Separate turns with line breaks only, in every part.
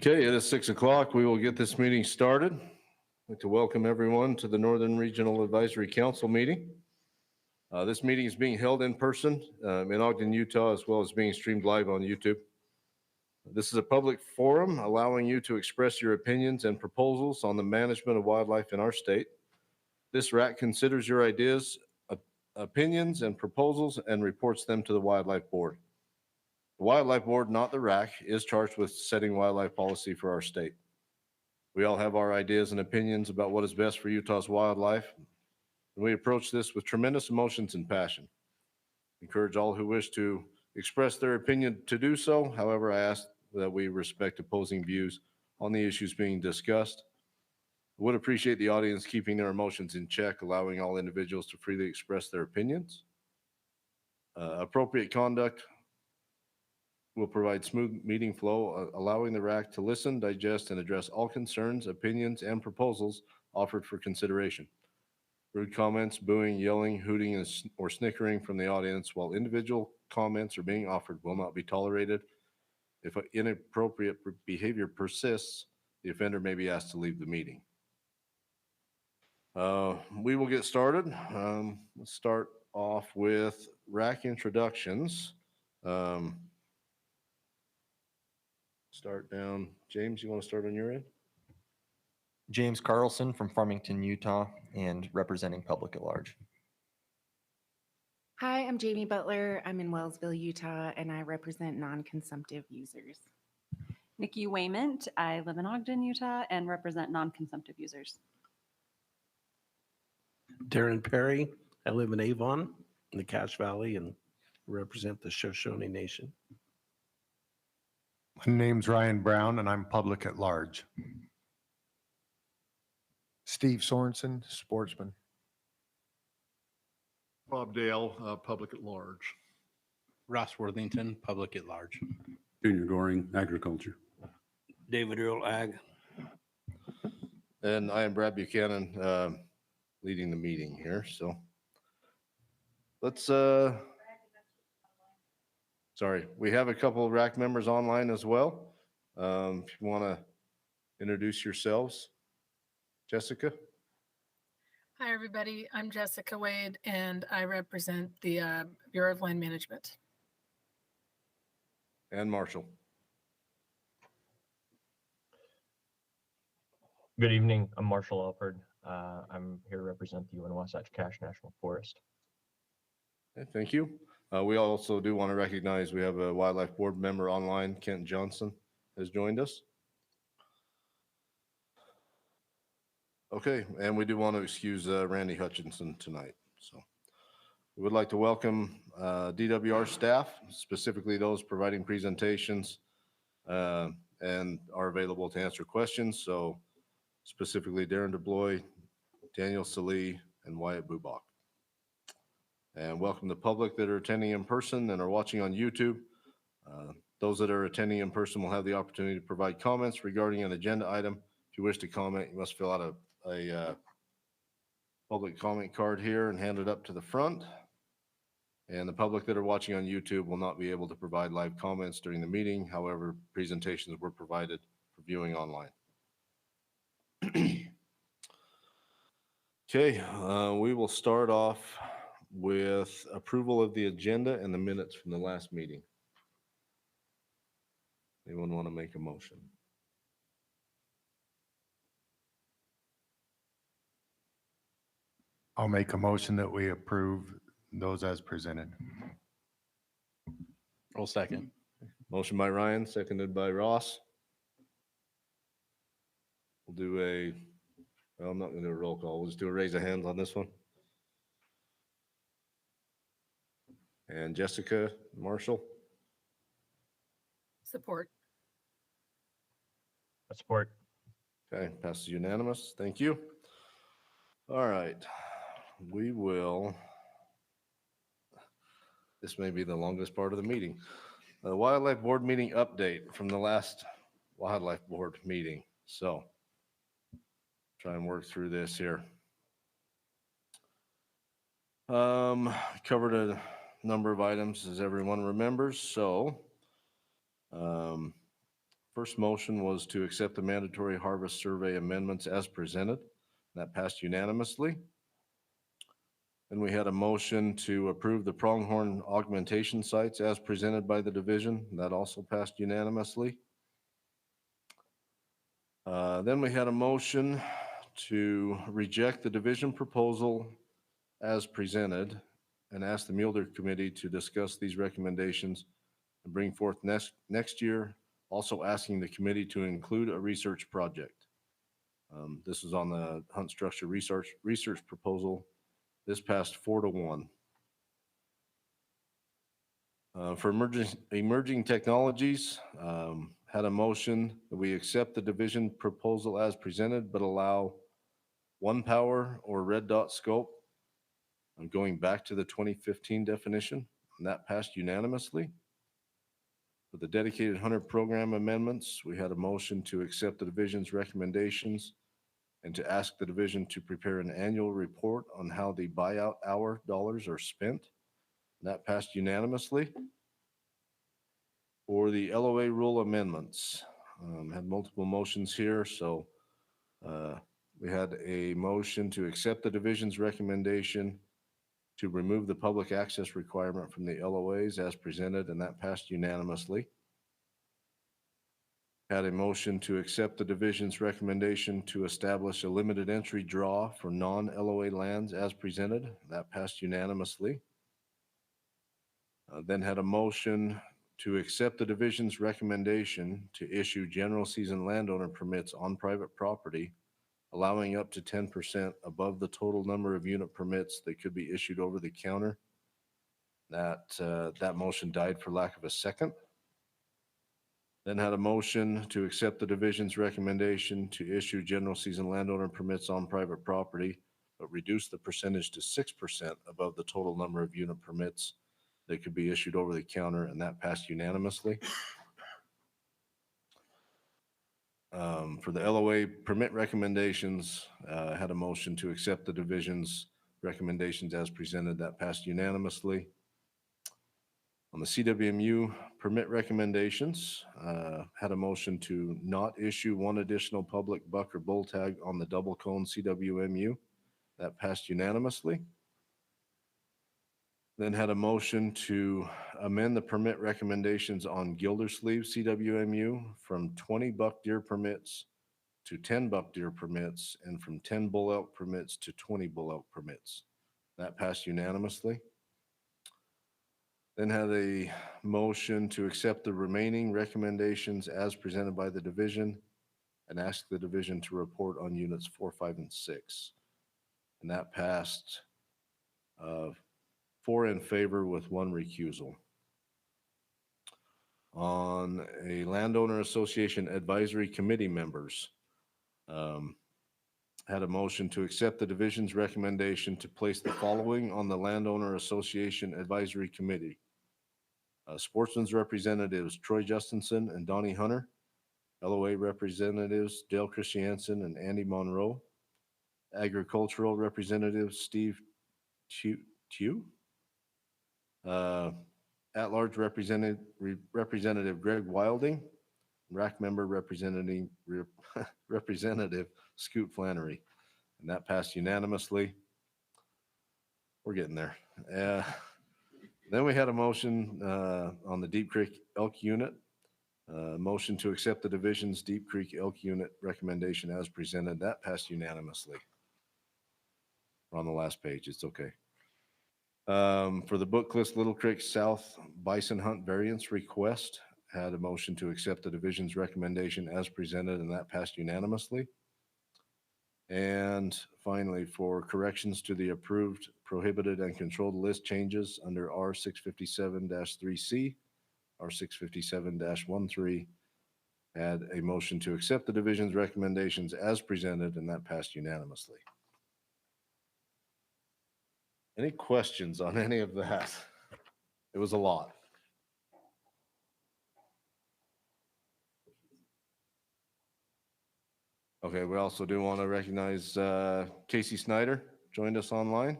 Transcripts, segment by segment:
Okay, it is 6 o'clock. We will get this meeting started. I'd like to welcome everyone to the Northern Regional Advisory Council meeting. This meeting is being held in person in Ogden, Utah, as well as being streamed live on YouTube. This is a public forum allowing you to express your opinions and proposals on the management of wildlife in our state. This RAC considers your ideas, opinions, and proposals and reports them to the Wildlife Board. The Wildlife Board, not the RAC, is charged with setting wildlife policy for our state. We all have our ideas and opinions about what is best for Utah's wildlife, and we approach this with tremendous emotions and passion. I encourage all who wish to express their opinion to do so. However, I ask that we respect opposing views on the issues being discussed. I would appreciate the audience keeping their emotions in check, allowing all individuals to freely express their opinions. Appropriate conduct will provide smooth meeting flow, allowing the RAC to listen, digest, and address all concerns, opinions, and proposals offered for consideration. Rude comments, booing, yelling, hooting, or snickering from the audience while individual comments are being offered will not be tolerated. If inappropriate behavior persists, the offender may be asked to leave the meeting. We will get started. Let's start off with RAC introductions. Start down. James, you want to start on your end?
James Carlson from Farmington, Utah, and representing public at large.
Hi, I'm Jamie Butler. I'm in Wellsville, Utah, and I represent non-consumptive users.
Nikki Wayment. I live in Ogden, Utah, and represent non-consumptive users.
Darren Perry. I live in Avon in the Cache Valley and represent the Shoshone Nation.
My name's Ryan Brown, and I'm public at large.
Steve Sorensen, sportsman.
Bob Dale, public at large.
Ross Worthington, public at large.
Junior Goring, agriculture.
David Earl, ag.
And I am Brad Buchanan, leading the meeting here. So let's, sorry, we have a couple of RAC members online as well. If you want to introduce yourselves. Jessica.
Hi, everybody. I'm Jessica Wade, and I represent the Bureau of Land Management.
And Marshall.
Good evening. I'm Marshall Alford. I'm here to represent the UN Wasatch Cache National Forest.
Okay, thank you. We also do want to recognize we have a Wildlife Board member online, Kent Johnson, has joined us. Okay, and we do want to excuse Randy Hutchinson tonight. So we would like to welcome DWR staff, specifically those providing presentations and are available to answer questions. So specifically Darren DeBloy, Daniel Salee, and Wyatt Bubach. And welcome the public that are attending in person and are watching on YouTube. Those that are attending in person will have the opportunity to provide comments regarding an agenda item. If you wish to comment, you must fill out a public comment card here and hand it up to the front. And the public that are watching on YouTube will not be able to provide live comments during the meeting. However, presentations were provided for viewing online. Okay, we will start off with approval of the agenda and the minutes from the last meeting. Anyone want to make a motion?
I'll make a motion that we approve those as presented.
I'll second.
Motion by Ryan, seconded by Ross. We'll do well, I'm not going to do a roll call. We'll just do a raise of hands on this one. And Jessica, Marshall.
Support.
Support.
Okay, passes unanimous. Thank you. All right, we will. This may be the longest part of the meeting. The Wildlife Board meeting update from the last Wildlife Board meeting. So try and work through this here. Covered a number of items as everyone remembers. So First motion was to accept the mandatory harvest survey amendments as presented. That passed unanimously. Then we had a motion to approve the pronghorn augmentation sites as presented by the division. That also passed unanimously. Then we had a motion to reject the division proposal as presented and ask the Mulder Committee to discuss these recommendations and bring forth next year, also asking the committee to include a research project. This is on the hunt structure research proposal. This passed 4-1. For emerging technologies, had a motion that we accept the division proposal as presented, but allow one power or red dot scope. I'm going back to the 2015 definition, and that passed unanimously. For the dedicated hunter program amendments, we had a motion to accept the division's recommendations and to ask the division to prepare an annual report on how the buyout hour dollars are spent. That passed unanimously. For the LOA rule amendments, had multiple motions here, so we had a motion to accept the division's recommendation to remove the public access requirement from the LOAs as presented, and that passed unanimously. Had a motion to accept the division's recommendation to establish a limited entry draw for non-LOA lands as presented. That passed unanimously. Then had a motion to accept the division's recommendation to issue general season landowner permits on private property, allowing up to 10% above the total number of unit permits that could be issued over the counter. That motion died for lack of a second. Then had a motion to accept the division's recommendation to issue general season landowner permits on private property, but reduce the percentage to 6% above the total number of unit permits that could be issued over the counter, and that passed unanimously. For the LOA permit recommendations, had a motion to accept the division's recommendations as presented. That passed unanimously. On the CWMU permit recommendations, had a motion to not issue one additional public buck or bull tag on the double cone CWMU. That passed unanimously. Then had a motion to amend the permit recommendations on Gildersleeve CWMU from 20 buck deer permits to 10 buck deer permits, and from 10 bull elk permits to 20 bull elk permits. That passed unanimously. Then had a motion to accept the remaining recommendations as presented by the division and ask the division to report on units 4, 5, and 6. And that passed 4 in favor with 1 recusal. On a landowner association advisory committee members, had a motion to accept the division's recommendation to place the following on the landowner association advisory committee. Sportsman's representatives Troy Justinson and Donnie Hunter. LOA representatives Dale Christiansen and Andy Monroe. Agricultural representatives Steve Tew. At-large representative Greg Wilding. RAC member representative Scoot Flannery. And that passed unanimously. We're getting there. Then we had a motion on the Deep Creek Elk Unit. Motion to accept the division's Deep Creek Elk Unit recommendation as presented. That passed unanimously. We're on the last page. It's okay. For the Booklist Little Creek South Bison Hunt Variance Request, had a motion to accept the division's recommendation as presented, and that passed unanimously. And finally, for corrections to the approved prohibited and controlled list changes under R657-3C, R657-13, had a motion to accept the division's recommendations as presented, and that passed unanimously. Any questions on any of that? It was a lot. Okay, we also do want to recognize Casey Snyder, joined us online.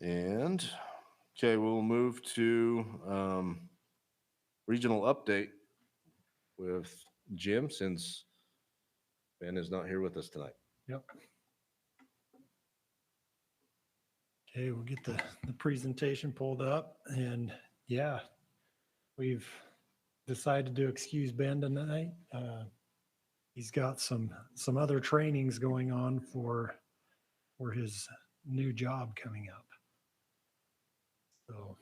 And Okay, we'll move to regional update with Jim, since Ben is not here with us tonight.
Yep. Okay, we'll get the presentation pulled up, and yeah, we've decided to excuse Ben tonight. He's got some other trainings going on for his new job coming up. So.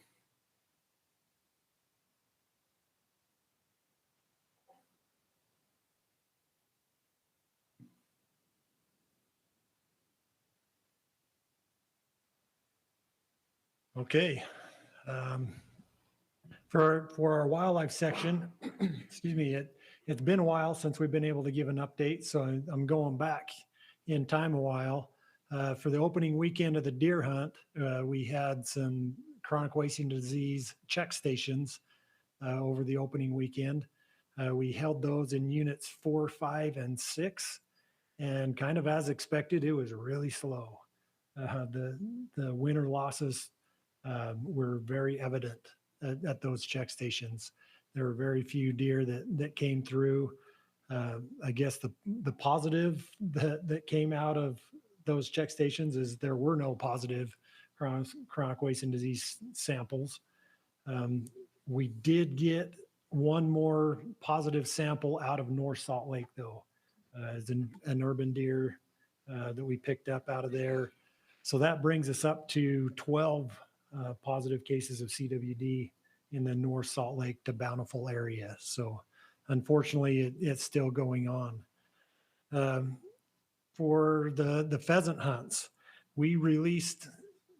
Okay. For our wildlife section, excuse me, it's been a while since we've been able to give an update, so I'm going back in time a while. For the opening weekend of the deer hunt, we had some chronic wasting disease check stations over the opening weekend. We held those in units 4, 5, and 6, and kind of as expected, it was really slow. The winter losses were very evident at those check stations. There were very few deer that came through. I guess the positive that came out of those check stations is there were no positive chronic wasting disease samples. We did get one more positive sample out of North Salt Lake, though, as an urban deer that we picked up out of there. So that brings us up to 12 positive cases of CWD in the North Salt Lake to Bountiful area. So unfortunately, it's still going on. For the pheasant hunts, we released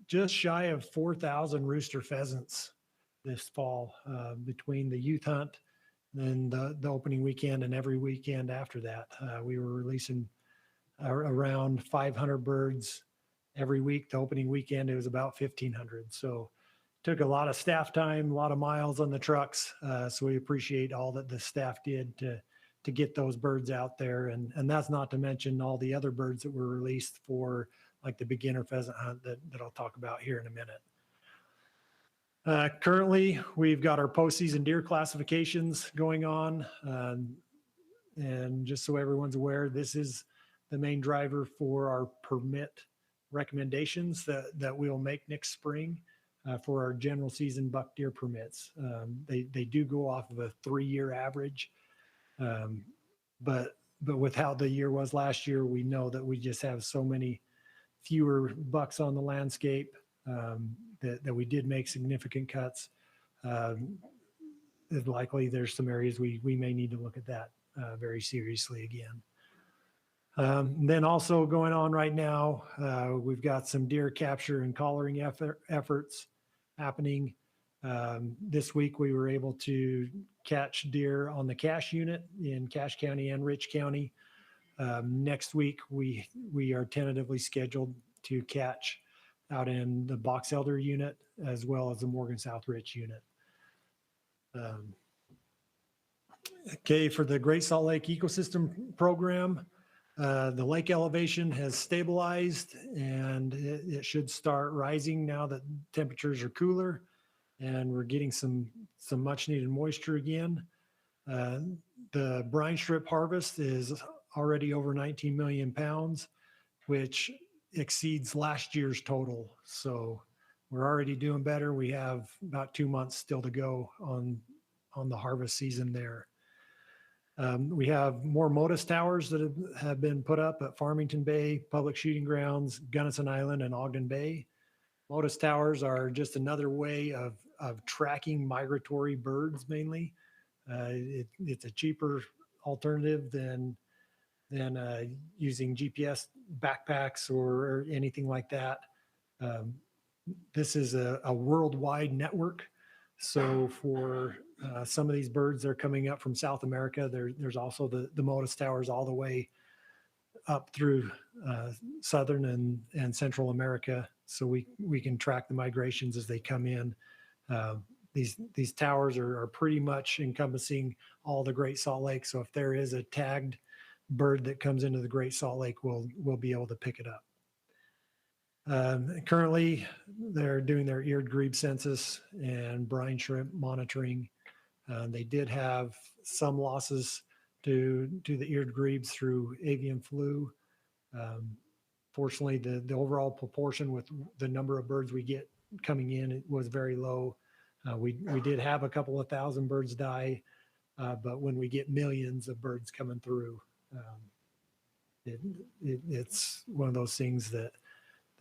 just shy of 4,000 rooster pheasants this fall between the youth hunt and the opening weekend and every weekend after that. We were releasing around 500 birds every week. The opening weekend, it was about 1,500. So took a lot of staff time, a lot of miles on the trucks. So we appreciate all that the staff did to get those birds out there. And that's not to mention all the other birds that were released for like the beginner pheasant hunt that I'll talk about here in a minute. Currently, we've got our postseason deer classifications going on. And just so everyone's aware, this is the main driver for our permit recommendations that we'll make next spring for our general season buck deer permits. They do go off of a 3-year average. But with how the year was last year, we know that we just have so many fewer bucks on the landscape that we did make significant cuts. It's likely there's some areas we may need to look at that very seriously again. Then also going on right now, we've got some deer capture and collaring efforts happening. This week we were able to catch deer on the Cache unit in Cache County and Rich County. Next week we are tentatively scheduled to catch out in the Box Elder unit as well as the Morgan South Rich unit. Okay, for the Great Salt Lake Ecosystem Program, the lake elevation has stabilized and it should start rising now that temperatures are cooler and we're getting some much needed moisture again. The brine strip harvest is already over 19 million pounds, which exceeds last year's total. So we're already doing better. We have about 2 months still to go on the harvest season there. We have more MODIS towers that have been put up at Farmington Bay, Public Shooting Grounds, Gunnison Island, and Ogden Bay. MODIS towers are just another way of tracking migratory birds mainly. It's a cheaper alternative than using GPS backpacks or anything like that. This is a worldwide network. So for some of these birds that are coming up from South America, there's also the MODIS towers all the way up through Southern and Central America. So we can track the migrations as they come in. These towers are pretty much encompassing all the Great Salt Lake. So if there is a tagged bird that comes into the Great Salt Lake, we'll be able to pick it up. Currently, they're doing their eared grebe census and brine shrimp monitoring. They did have some losses to the eared grebes through avian flu. Fortunately, the overall proportion with the number of birds we get coming in, it was very low. We did have a couple of thousand birds die, but when we get millions of birds coming through, it's one of those things that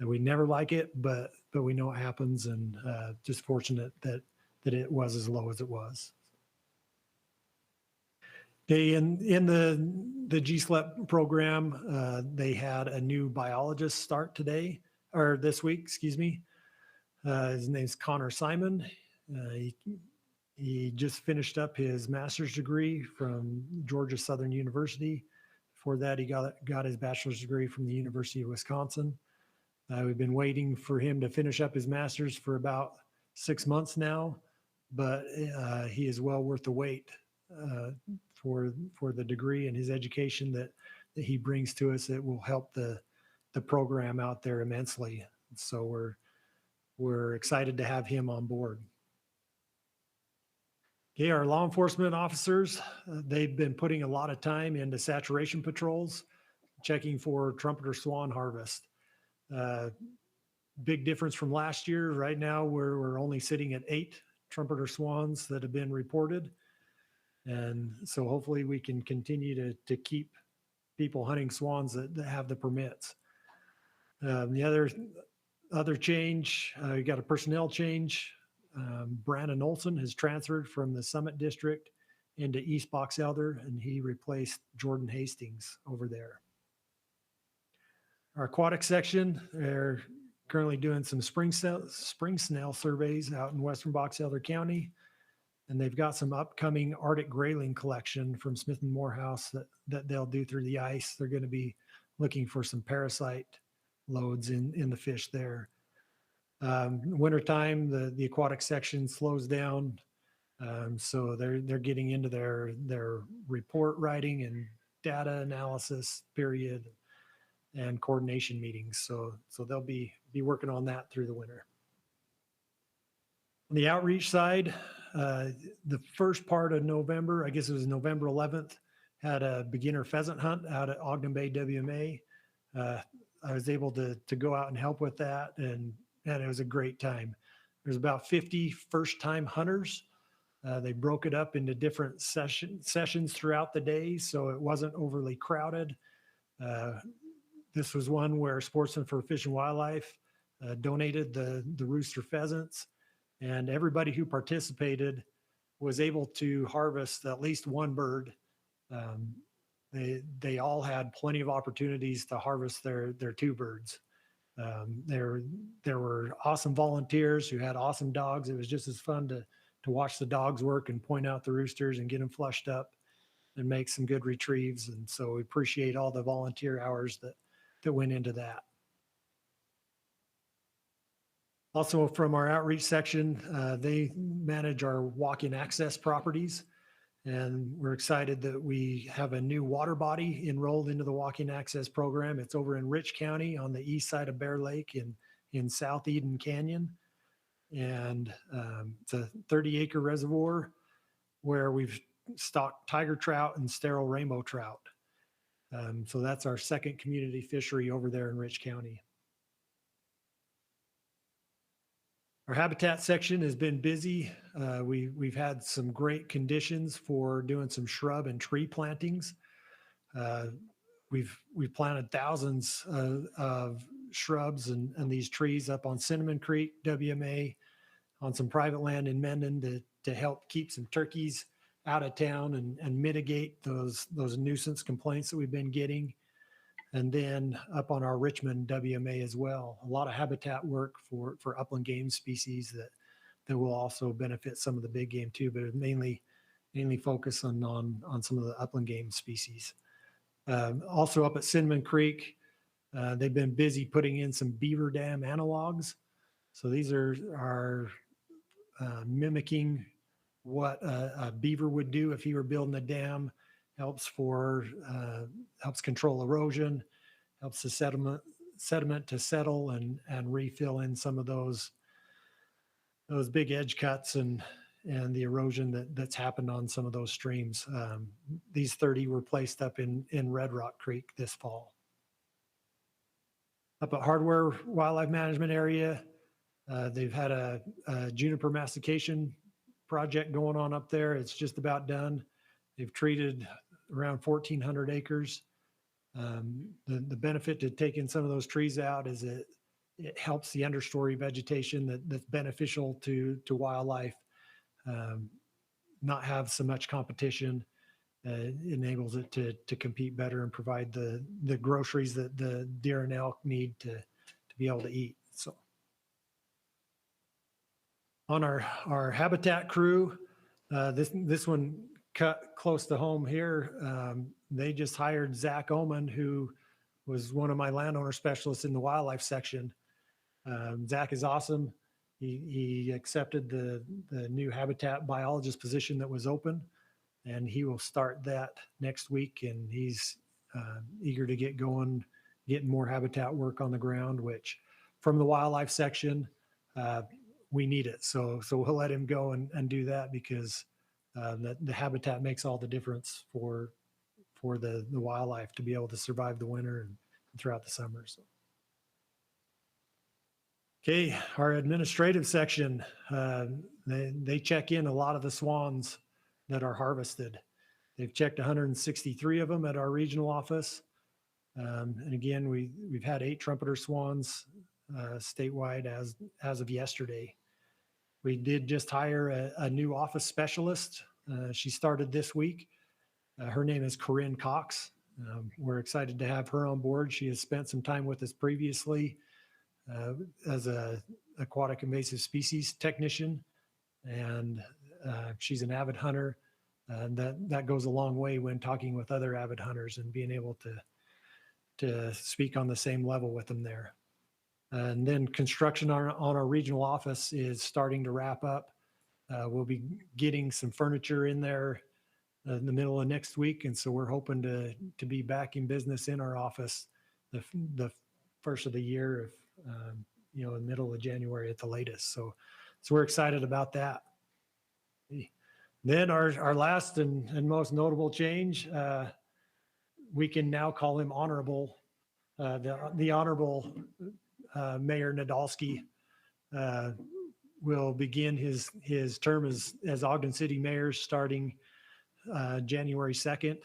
we never like it, but we know it happens, and just fortunate that it was as low as it was. Okay, in the GSLEP program, they had a new biologist start today, or this week, excuse me. His name's Connor Simon. He just finished up his master's degree from Georgia Southern University. Before that, he got his bachelor's degree from the University of Wisconsin. We've been waiting for him to finish up his master's for about 6 months now, but he is well worth the wait for the degree and his education that he brings to us. It will help the program out there immensely. So we're excited to have him on board. Okay, our law enforcement officers, they've been putting a lot of time into saturation patrols, checking for trumpeter swan harvest. Big difference from last year. Right now, we're only sitting at 8 trumpeter swans that have been reported. And so hopefully we can continue to keep people hunting swans that have the permits. The other change, we got a personnel change. Brandon Olson has transferred from the Summit District into East Box Elder, and he replaced Jordan Hastings over there. Our aquatic section, they're currently doing some spring snail surveys out in western Box Elder County, and they've got some upcoming Arctic grayling collection from Smith and Morehouse that they'll do through the ice. They're going to be looking for some parasite loads in the fish there. Wintertime, the aquatic section slows down, so they're getting into their report writing and data analysis period and coordination meetings. So they'll be working on that through the winter. On the outreach side, the first part of November, I guess it was November 11th, had a beginner pheasant hunt out at Ogden Bay WMA. I was able to go out and help with that, and it was a great time. There's about 50 first-time hunters. They broke it up into different sessions throughout the day, so it wasn't overly crowded. This was one where Sportsmen for Fish and Wildlife donated the rooster pheasants, and everybody who participated was able to harvest at least one bird. They all had plenty of opportunities to harvest their 2 birds. There were awesome volunteers who had awesome dogs. It was just as fun to watch the dogs work and point out the roosters and get them flushed up and make some good retrieves. And so we appreciate all the volunteer hours that went into that. Also from our outreach section, they manage our walk-in access properties. And we're excited that we have a new water body enrolled into the walk-in access program. It's over in Rich County on the east side of Bear Lake in South Eden Canyon. And it's a 30-acre reservoir where we've stocked tiger trout and sterile rainbow trout. So that's our second community fishery over there in Rich County. Our habitat section has been busy. We've had some great conditions for doing some shrub and tree plantings. We've planted thousands of shrubs and these trees up on Cinnamon Creek, WMA, on some private land in Mendon to help keep some turkeys out of town and mitigate those nuisance complaints that we've been getting. And then up on our Richmond WMA as well, a lot of habitat work for upland game species that will also benefit some of the big game too, but mainly focus on some of the upland game species. Also up at Cinnamon Creek, they've been busy putting in some beaver dam analogs. So these are mimicking what a beaver would do if he were building a dam. Helps control erosion, helps the sediment to settle and refill in some of those big edge cuts and the erosion that's happened on some of those streams. These 30 were placed up in Red Rock Creek this fall. Up at Hardware Wildlife Management Area, they've had a juniper mastication project going on up there. It's just about done. They've treated around 1,400 acres. The benefit to taking some of those trees out is it helps the understory vegetation that's beneficial to wildlife not have so much competition. Enables it to compete better and provide the groceries that the deer and elk need to be able to eat. So on our habitat crew, this one cut close to home here. They just hired Zach Oman, who was one of my landowner specialists in the wildlife section. Zach is awesome. He accepted the new habitat biologist position that was open, and he will start that next week. And he's eager to get going, getting more habitat work on the ground, which from the wildlife section, we need it. So we'll let him go and do that because the habitat makes all the difference for the wildlife to be able to survive the winter and throughout the summer. So. Okay, our administrative section, they check in a lot of the swans that are harvested. They've checked 163 of them at our regional office. And again, we've had 8 trumpeter swans statewide as of yesterday. We did just hire a new office specialist. She started this week. Her name is Corinne Cox. We're excited to have her on board. She has spent some time with us previously as a aquatic invasive species technician, and she's an avid hunter. That goes a long way when talking with other avid hunters and being able to speak on the same level with them there. And then construction on our regional office is starting to wrap up. We'll be getting some furniture in there in the middle of next week, and so we're hoping to be back in business in our office the first of the year, in the middle of January at the latest. So we're excited about that. Then our last and most notable change, we can now call him Honorable. The Honorable Mayor Nadolski will begin his term as Ogden City Mayor starting January 2nd.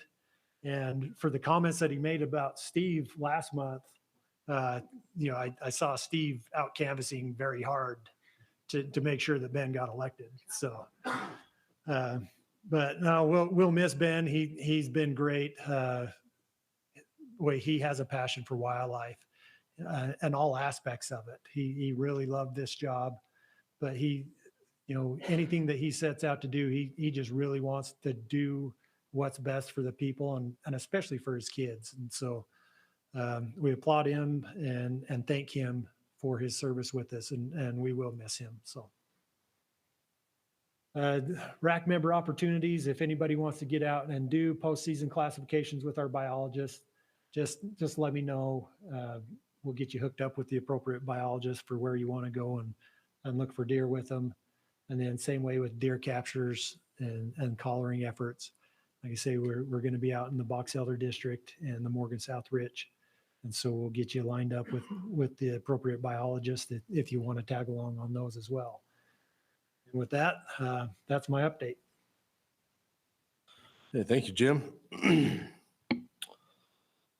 And for the comments that he made about Steve last month, I saw Steve out canvassing very hard to make sure that Ben got elected. So, but no, we'll miss Ben. He's been great. He has a passion for wildlife and all aspects of it. He really loved this job, but anything that he sets out to do, he just really wants to do what's best for the people and especially for his kids. And so we applaud him and thank him for his service with us, and we will miss him. So RAC member opportunities, if anybody wants to get out and do postseason classifications with our biologists, just let me know. We'll get you hooked up with the appropriate biologist for where you want to go and look for deer with them. And then same way with deer captures and collaring efforts. Like I say, we're going to be out in the Box Elder District and the Morgan South Rich. And so we'll get you lined up with the appropriate biologist if you want to tag along on those as well. And with that, that's my update.
Hey, thank you, Jim.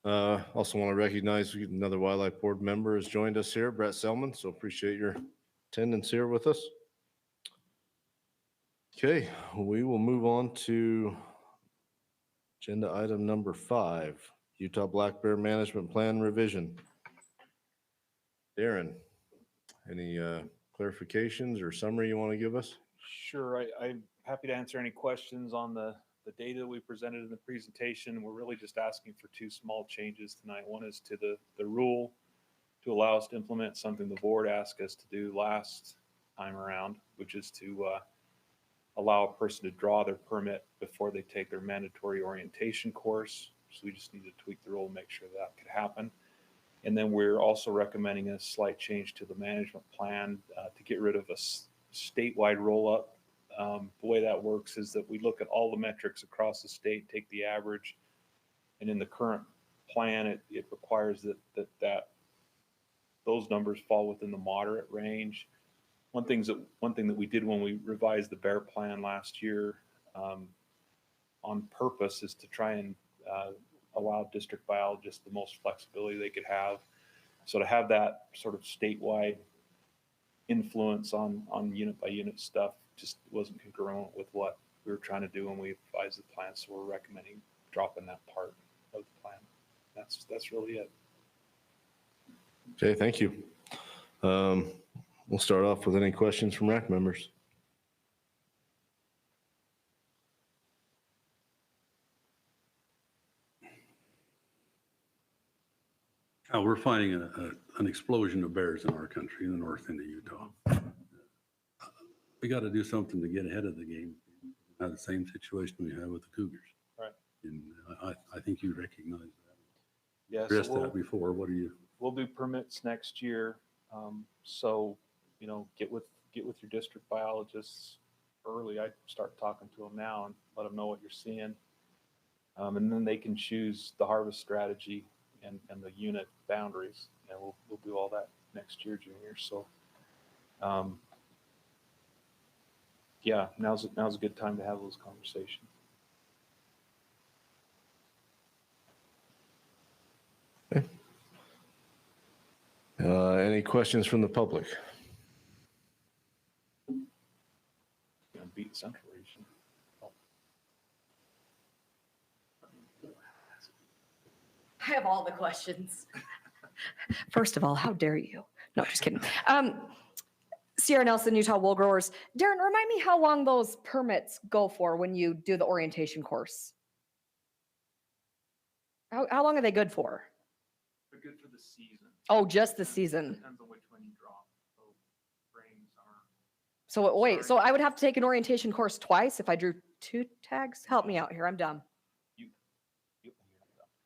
Also want to recognize another Wildlife Board member has joined us here, Brett Selman. So appreciate your attendance here with us. Okay, we will move on to agenda item number 5, Utah Black Bear Management Plan Revision. Darren, any clarifications or summary you want to give us?
Sure, I'm happy to answer any questions on the data that we presented in the presentation. We're really just asking for 2 small changes tonight. One is to the rule to allow us to implement something the board asked us to do last time around, which is to allow a person to draw their permit before they take their mandatory orientation course. So we just need to tweak the rule and make sure that could happen. And then we're also recommending a slight change to the management plan to get rid of a statewide roll-up. The way that works is that we look at all the metrics across the state, take the average, and in the current plan, it requires that those numbers fall within the moderate range. One thing that we did when we revised the bear plan last year on purpose is to try and allow district biologists the most flexibility they could have. So to have that sort of statewide influence on unit by unit stuff just wasn't congruent with what we were trying to do when we revised the plan. So we're recommending dropping that part of the plan. That's really it.
Okay, thank you. We'll start off with any questions from RAC members.
We're finding an explosion of bears in our country, in the north end of Utah. We got to do something to get ahead of the game. Have the same situation we had with the cougars.
Right.
And I think you recognize that.
Yes.
Addressed that before. What do you?
We'll do permits next year. So, get with your district biologists early. I start talking to them now and let them know what you're seeing. And then they can choose the harvest strategy and the unit boundaries. And we'll do all that next year, Junior. So, yeah, now's a good time to have those conversations.
Any questions from the public?
Gonna beat Central Region.
I have all the questions. First of all, how dare you? No, just kidding. Sierra Nelson, Utah wool growers. Darren, remind me how long those permits go for when you do the orientation course. How long are they good for?
They're good for the season.
Oh, just the season.
Depends on which one you drop. So spring, summer.
So wait, so I would have to take an orientation course twice if I drew 2 tags? Help me out here. I'm dumb.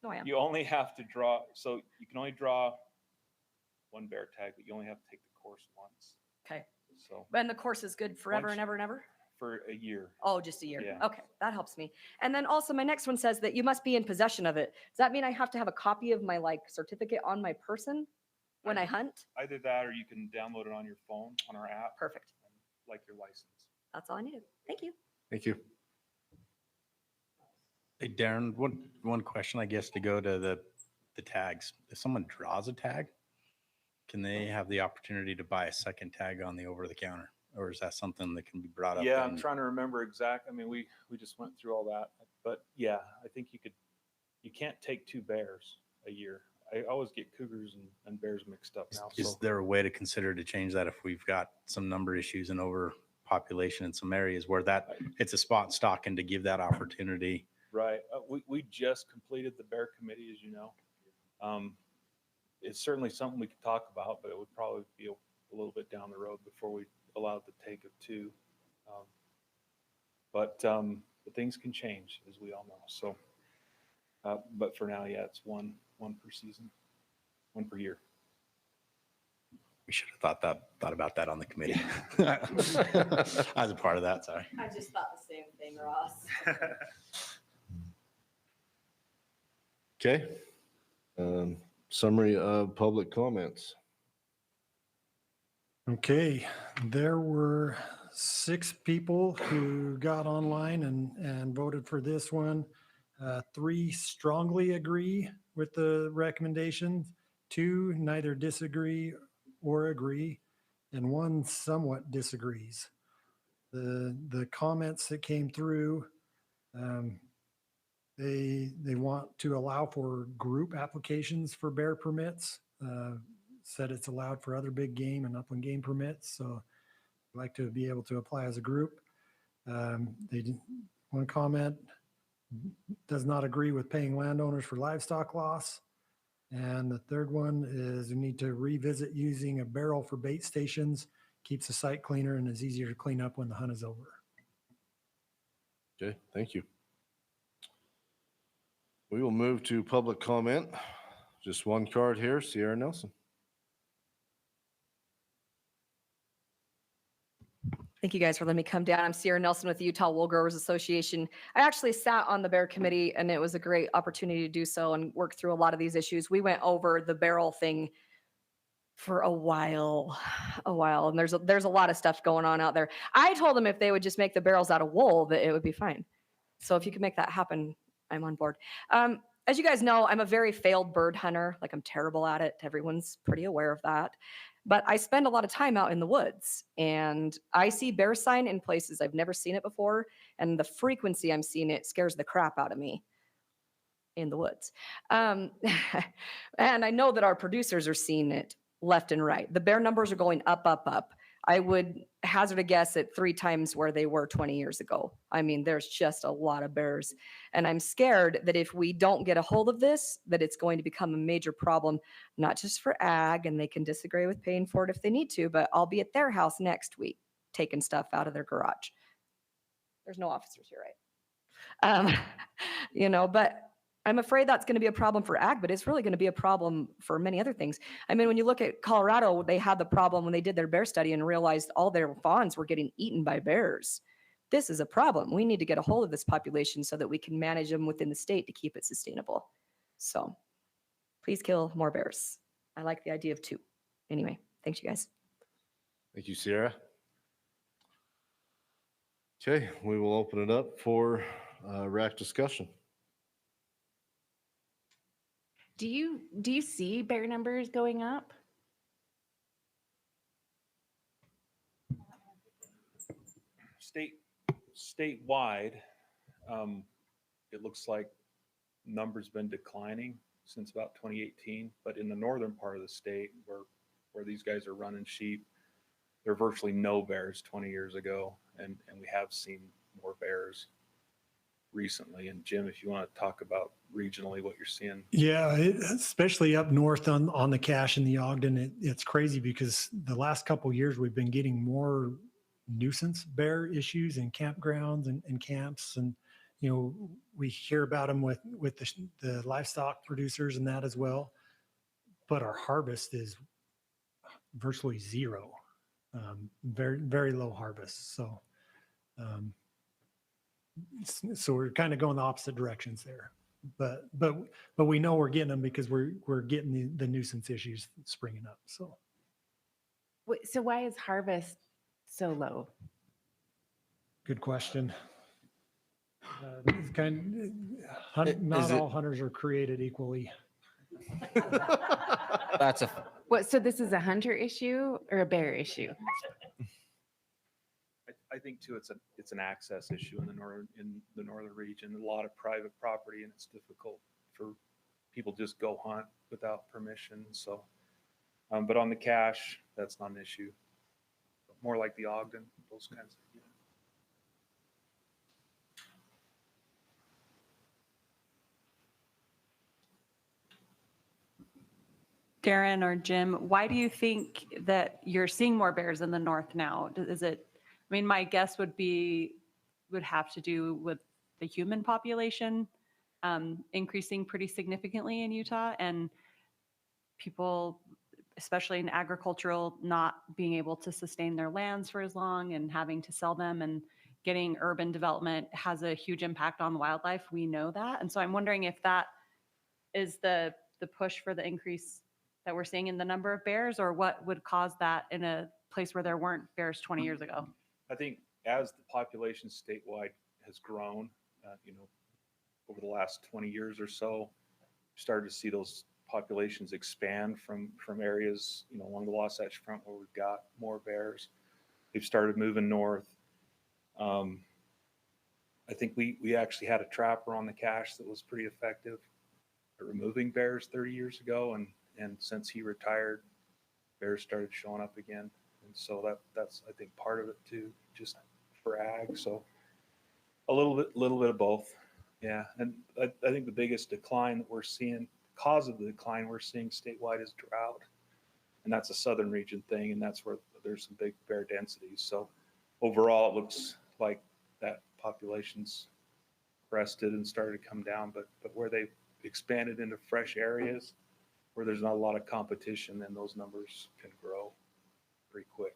No, I am.
You only have to draw, so you can only draw 1 bear tag, but you only have to take the course once.
Okay.
So
And the course is good forever
Once-
and ever and ever?
for a year.
Oh, just a year.
Yeah.
Okay, that helps me. And then also my next one says that you must be in possession of it. Does that mean I have to have a copy of my certificate on my person when I hunt?
Either that or you can download it on your phone on our app.
Perfect.
Like your license.
That's all I needed. Thank you.
Thank you.
Hey, Darren, one question, I guess, to go to the tags. If someone draws a tag, can they have the opportunity to buy a second tag on the over-the-counter? Or is that something that can be brought up?
Yeah, I'm trying to remember I mean, we just went through all that, but yeah, I think you can't take 2 bears a year. I always get cougars and bears mixed up now.
Is there a way to consider to change that if we've got some number issues and overpopulation in some areas where it's a spot and stock, and to give that opportunity?
Right. We just completed the bear committee, as you know. It's certainly something we could talk about, but it would probably be a little bit down the road before we allowed the take of 2. But things can change, as we all know. So, but for now, yeah, it's one per season, 1 per year.
We should have thought about that on the committee. As a part of that, sorry.
I just thought the same thing, Ross.
Okay. Summary of public comments.
Okay, there were 6 people who got online and voted for this one. 3 strongly agree with the recommendation, 2 neither disagree or agree, and 1 somewhat disagrees. The comments that came through, they want to allow for group applications for bear permits. Said it's allowed for other big game and upland game permits, so I'd like to be able to apply as a group. One comment does not agree with paying landowners for livestock loss. And the third one is we need to revisit using a barrel for bait stations, keeps the site cleaner and is easier to clean up when the hunt is over.
Okay, thank you. We will move to public comment Just one card here, Sierra Nelson.
Thank you guys for letting me come down. I'm Sierra Nelson with the Utah Wool Growers Association. I actually sat on the bear committee and it was a great opportunity to do so and work through a lot of these issues. We went over the barrel thing for a while, and there's a lot of stuff going on out there. I told them if they would just make the barrels out of wool, that it would be fine. So if you can make that happen, I'm on board. As you guys know, I'm a very failed bird hunter. Like I'm terrible at it. Everyone's pretty aware of that. But I spend a lot of time out in the woods and I see bear sign in places I've never seen it before. And the frequency I'm seeing it scares the crap out of me in the woods. And I know that our producers are seeing it left and right. The bear numbers are going up, up, up. I would hazard a guess at 3 times where they were 20 years ago. I mean, there's just a lot of bears. And I'm scared that if we don't get a hold of this, that it's going to become a major problem, not just for ag, and they can disagree with paying for it if they need to, but I'll be at their house next week, taking stuff out of their garage. There's no officers here, right? But I'm afraid that's going to be a problem for ag, but it's really going to be a problem for many other things. I mean, when you look at Colorado, they had the problem when they did their bear study and realized all their fawns were getting eaten by bears. This is a problem. We need to get a hold of this population so that we can manage them within the state to keep it sustainable. So please kill more bears. I like the idea of 2. Anyway, thanks you guys.
Thank you, Sierra. Okay, we will open it up for RAC discussion.
Do you see bear numbers going up?
Statewide, it looks like numbers been declining since about 2018, but in the northern part of the state where these guys are running sheep, there are virtually no bears 20 years ago, and we have seen more bears recently. And Jim, if you want to talk about regionally what you're seeing.
Yeah, especially up north on the Cache and the Ogden, it's crazy because the last couple of years we've been getting more nuisance bear issues in campgrounds and camps, and we hear about them with the livestock producers and that as well. But our harvest is virtually zero, very very low harvest. So we're kind of going the opposite directions there. But we know we're getting them because we're getting the nuisance issues springing up. So
why is harvest so low?
Good question. Not all hunters are created equally.
That's
So this is a hunter issue or a bear issue?
I think too, it's an access issue in the northern region. A lot of private property, and it's difficult for people just go hunt without permission. So, but on the Cache, that's not an issue. More like the Ogden, those kinds of.
Darren or Jim, why do you think that you're seeing more bears in the north now? Is it, I mean, my guess would have to do with the human population increasing pretty significantly in Utah, and people, especially in agricultural, not being able to sustain their lands for as long and having to sell them, and getting urban development has a huge impact on wildlife. We know that. And so I'm wondering if that is the push for the increase that we're seeing in the number of bears, or what would cause that in a place where there weren't bears 20 years ago?
I think as the population statewide has grown, over the last 20 years or so, started to see those populations expand from areas, along the Wasatch Front where we've got more bears. They've started moving north. I think we actually had a trapper on the Cache that was pretty effective at removing bears 30 years ago, and since he retired, bears started showing up again. And so that's I think part of it too, just for ag. So a little bit of both. Yeah. And I think the biggest decline that we're seeing, cause of the decline we're seeing statewide, is drought. And that's a southern region thing, and that's where there's some big bear densities. So overall, it looks like that population's crested and started to come down, but where they've expanded into fresh areas, where there's not a lot of competition, then those numbers can grow pretty quick.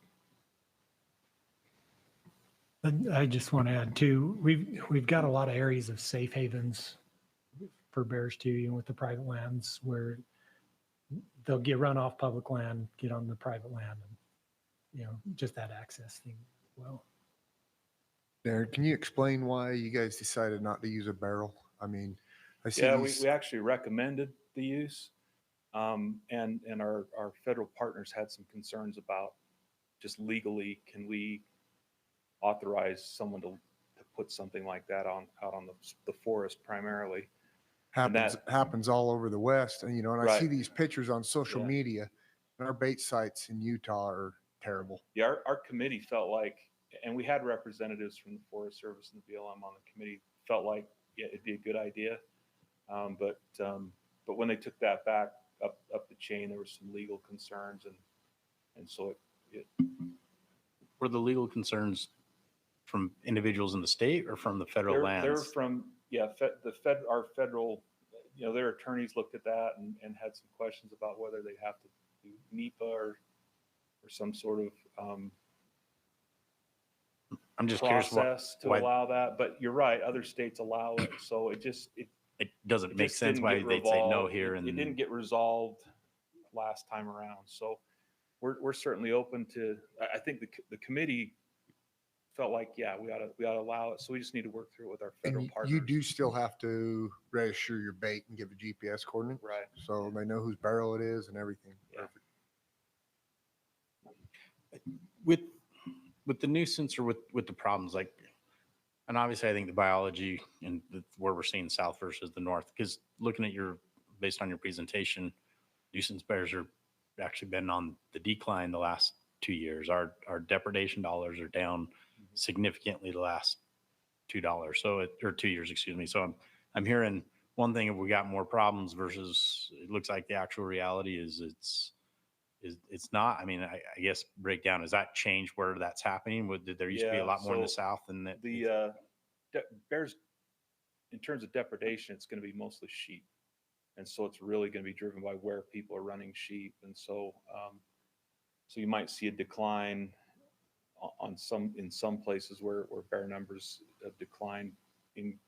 And I just want to add too, we've got a lot of areas of safe havens for bears too, you know, with the private lands where they'll get run off public land, get on the private land, and, you know, just that access thing as well.
Darren, can you explain why you guys decided not to use a barrel? I mean, I see
Yeah,
these,
we actually recommended the use. And our federal partners had some concerns about just legally, can we authorize someone to put something like that out on the forest primarily?
happens all over the West. And, you know, and I see
Right.
these pictures on social
Yeah.
media, and our bait sites in Utah are terrible.
Yeah, our committee felt like, and we had representatives from the Forest Service and the BLM on the committee, felt like, yeah, it'd be a good idea. But when they took that back up the chain, there were some legal concerns, and so it
Were the legal concerns from individuals in the state or from the federal lands?
They're from, yeah, our federal, you know, their attorneys looked at that and had some questions about whether they have to do NEPA or some sort of
I'm just curious
process to
why
allow that. But you're right, other states allow it, so it
doesn't make
just
sense
didn't
why
get
they'd say no
revolved.
here.
It
And
didn't get resolved last time around. So we're certainly open to, I think the committee felt like, yeah, we ought to allow it. So we just need to work through it with our federal
And
partners.
you do still have to register your bait and give a GPS coordinate.
Right.
So they know whose barrel it is and everything.
Yeah.
Perfect.
with the nuisance or with the problems, like, and obviously I think the biology and where we're seeing south versus the north, because looking at based on your presentation, nuisance bears are actually been on the decline the last 2 years. Our depredation dollars are down significantly the last $2. Or 2 years, excuse me. So I'm hearing one thing, if we got more problems versus it looks like the actual reality is it's not. I mean, I guess breakdown, has that changed where that's happening? Did there used to be a lot more in the south than that?
The bears, in terms of depredation, it's going to be mostly sheep. And so it's really going to be driven by where people are running sheep. And so, so you might see a decline in some places where bear numbers have declined in,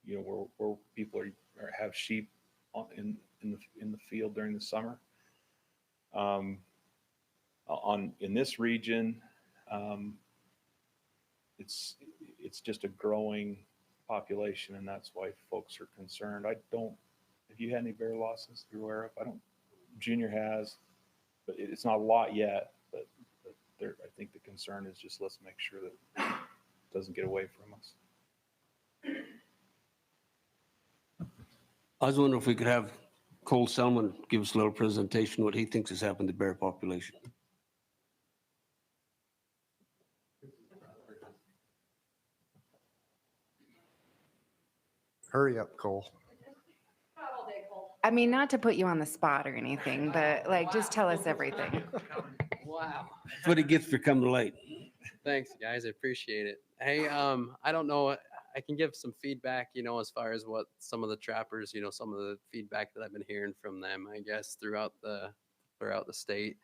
you know, where people have sheep in the field during the summer. In this region, it's just a growing population, and that's why folks are concerned. Have you had any bear losses you're aware of? Junior has, but it's not a lot yet. But I think the concern is just, let's make sure that it doesn't get away from us.
I was wondering if we could have Cole Selman give us a little presentation what he thinks has happened to bear population.
Hurry up, Cole.
I mean, not to put you on the spot or anything, but like, just tell us everything.
Wow. That's what he gets for coming late.
Thanks, guys. I appreciate it. Hey, I don't know. I can give some feedback, you know, as far as what some of the trappers, you know, some of the feedback that I've been hearing from them, I guess, throughout the state.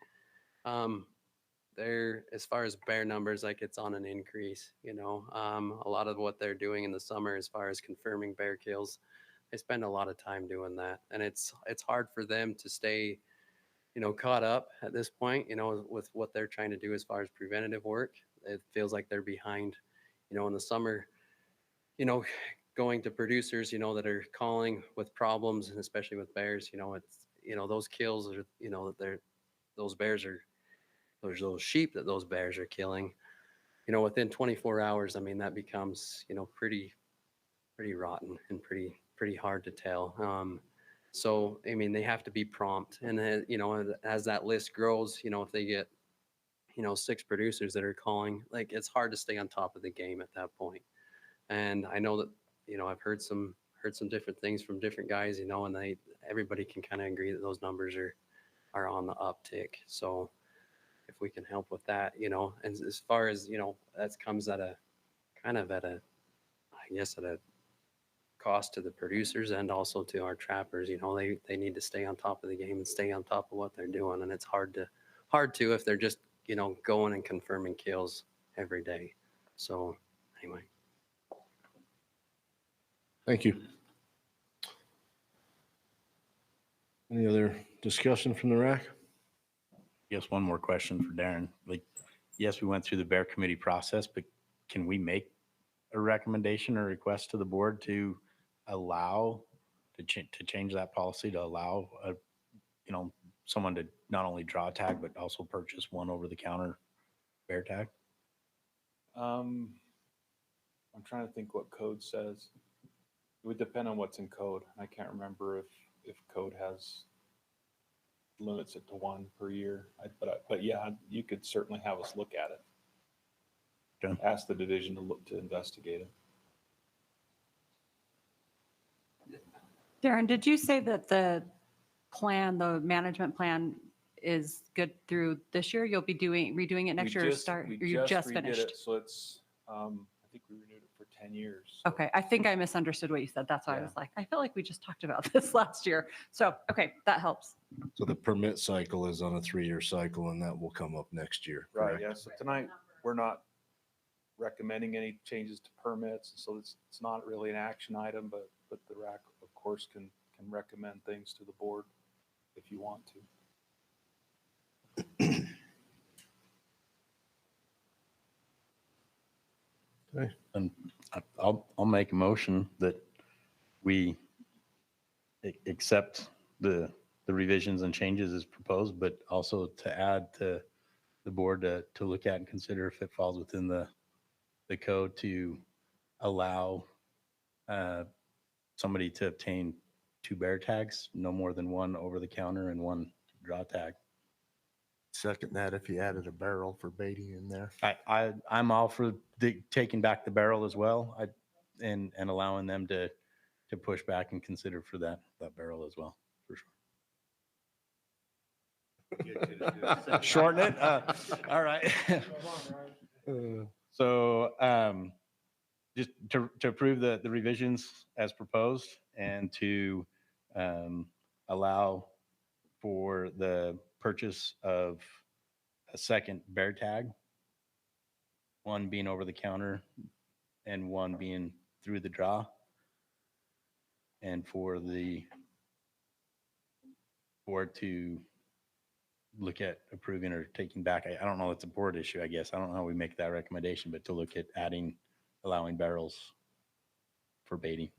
They're, as far as bear numbers, like it's on an increase, you know. A lot of what they're doing in the summer as far as confirming bear kills, they spend a lot of time doing that. And it's hard for them to stay, you know, caught up at this point, you know, with what they're trying to do as far as preventative work. It feels like they're behind, you know, in the summer, you know, going to producers, you know, that are calling with problems, and especially with bears, you know, it's, you know, those kills are, you know, those bears are, there's those sheep that those bears are killing, you know, within 24 hours. I mean, that becomes, you know, pretty rotten and pretty hard to tell. So, I mean, they have to be prompt, and then, you know, as that list grows, you know, if they get, you know, 6 producers that are calling, like, it's hard to stay on top of the game at that point. And I know that, you know, I've heard some different things from different guys, you know, and everybody can kind of agree that those numbers are on the uptick. So if we can help with that, you know, and as far as, you know, that comes at a kind of at a, I guess at a cost to the producers and also to our trappers. You know, they need to stay on top of the game and stay on top of what they're doing. And it's hard to if they're just, you know, going and confirming kills every day. So anyway.
Thank you. Any other discussion from the RAC?
Yes, one more question for Darren. Like, yes, we went through the bear committee process, but can we make a recommendation or request to the board to allow, to change that policy to allow, you know, someone to not only draw a tag, but also purchase one over-the-counter bear tag?
I'm trying to think what code says. It would depend on what's in code. I can't remember if code has limits it to one per year. But yeah, you could certainly have us look at it.
Okay.
Ask the division to look to investigate it.
Darren, did you say that the management plan is good through this year? You'll be redoing it next year or you just
redid
finished?
it, so it's, I think we renewed it for 10 years.
Okay, I think I misunderstood what you said. That's why I
Yeah.
was like, I feel like we just talked about this last year. So, okay, that helps.
So the permit cycle is on a 3-year cycle, and that will come up next year.
Right,
correct?
yeah, so tonight, we're not recommending any changes to permits, so it's not really an action item, but the RAC, of course, can recommend things to the board if you want to.
Okay.
And I'll make a motion that we accept the revisions and changes as proposed, but also to add to the board to look at and consider if it falls within the code to allow somebody to obtain 2 bear tags, no more than one over the counter and 1 draw tag.
Second that if you added a barrel for baiting in there.
I'm all for taking back the barrel as well, and allowing them to push back and consider for that barrel as well, for sure. Shorten it. All right. So just to approve the revisions as proposed and to allow for the purchase of a second bear tag, 1 being over the counter and 1 being through the draw, and for the board to look at approving or taking back. I don't know, it's a board issue, I guess. I don't know how we make that recommendation, but to look at allowing barrels for baiting.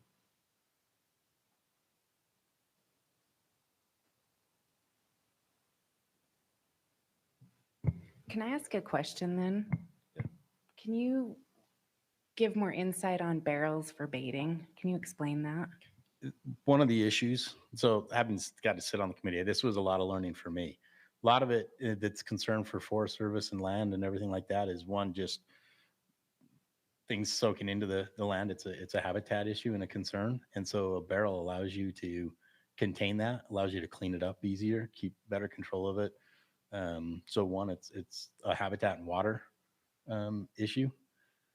Can I ask a question then?
Yeah.
Can you give more insight on barrels for baiting? Can you explain that?
One of the issues, so having got to sit on the committee, this was a lot of learning for me. A lot of it that's concern for Forest Service and land and everything like that is, one, just things soaking into the land. It's a habitat issue and a concern. And so a barrel allows you to contain that, allows you to clean it up easier, keep better control of it. So one, it's a habitat and water issue.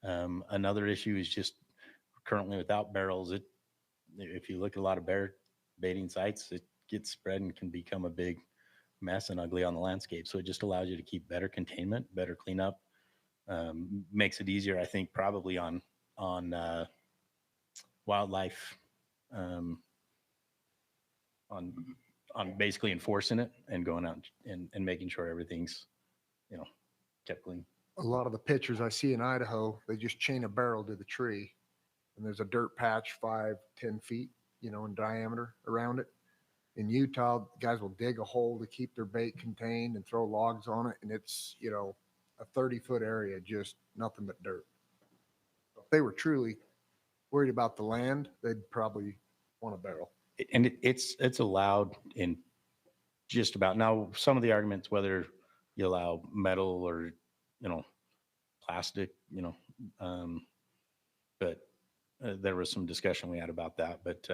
Another issue is just currently without barrels, if you look at a lot of bear baiting sites, it gets spread and can become a big mess and ugly on the landscape. So it just allows you to keep better containment, better cleanup, makes it easier, I think, probably on wildlife, on basically enforcing it and going out and making sure everything's, kept clean.
A lot of the pictures I see in Idaho, they just chain a barrel to the tree and there's a dirt patch 5-10 feet, in diameter around it. In Utah, guys will dig a hole to keep their bait contained and throw logs on it. And it's, a 30-foot area, just nothing but dirt. If they were truly worried about the land, they'd probably want a barrel.
And it's allowed in just about, now some of the arguments, whether you allow metal or, plastic, but there was some discussion we had about that, but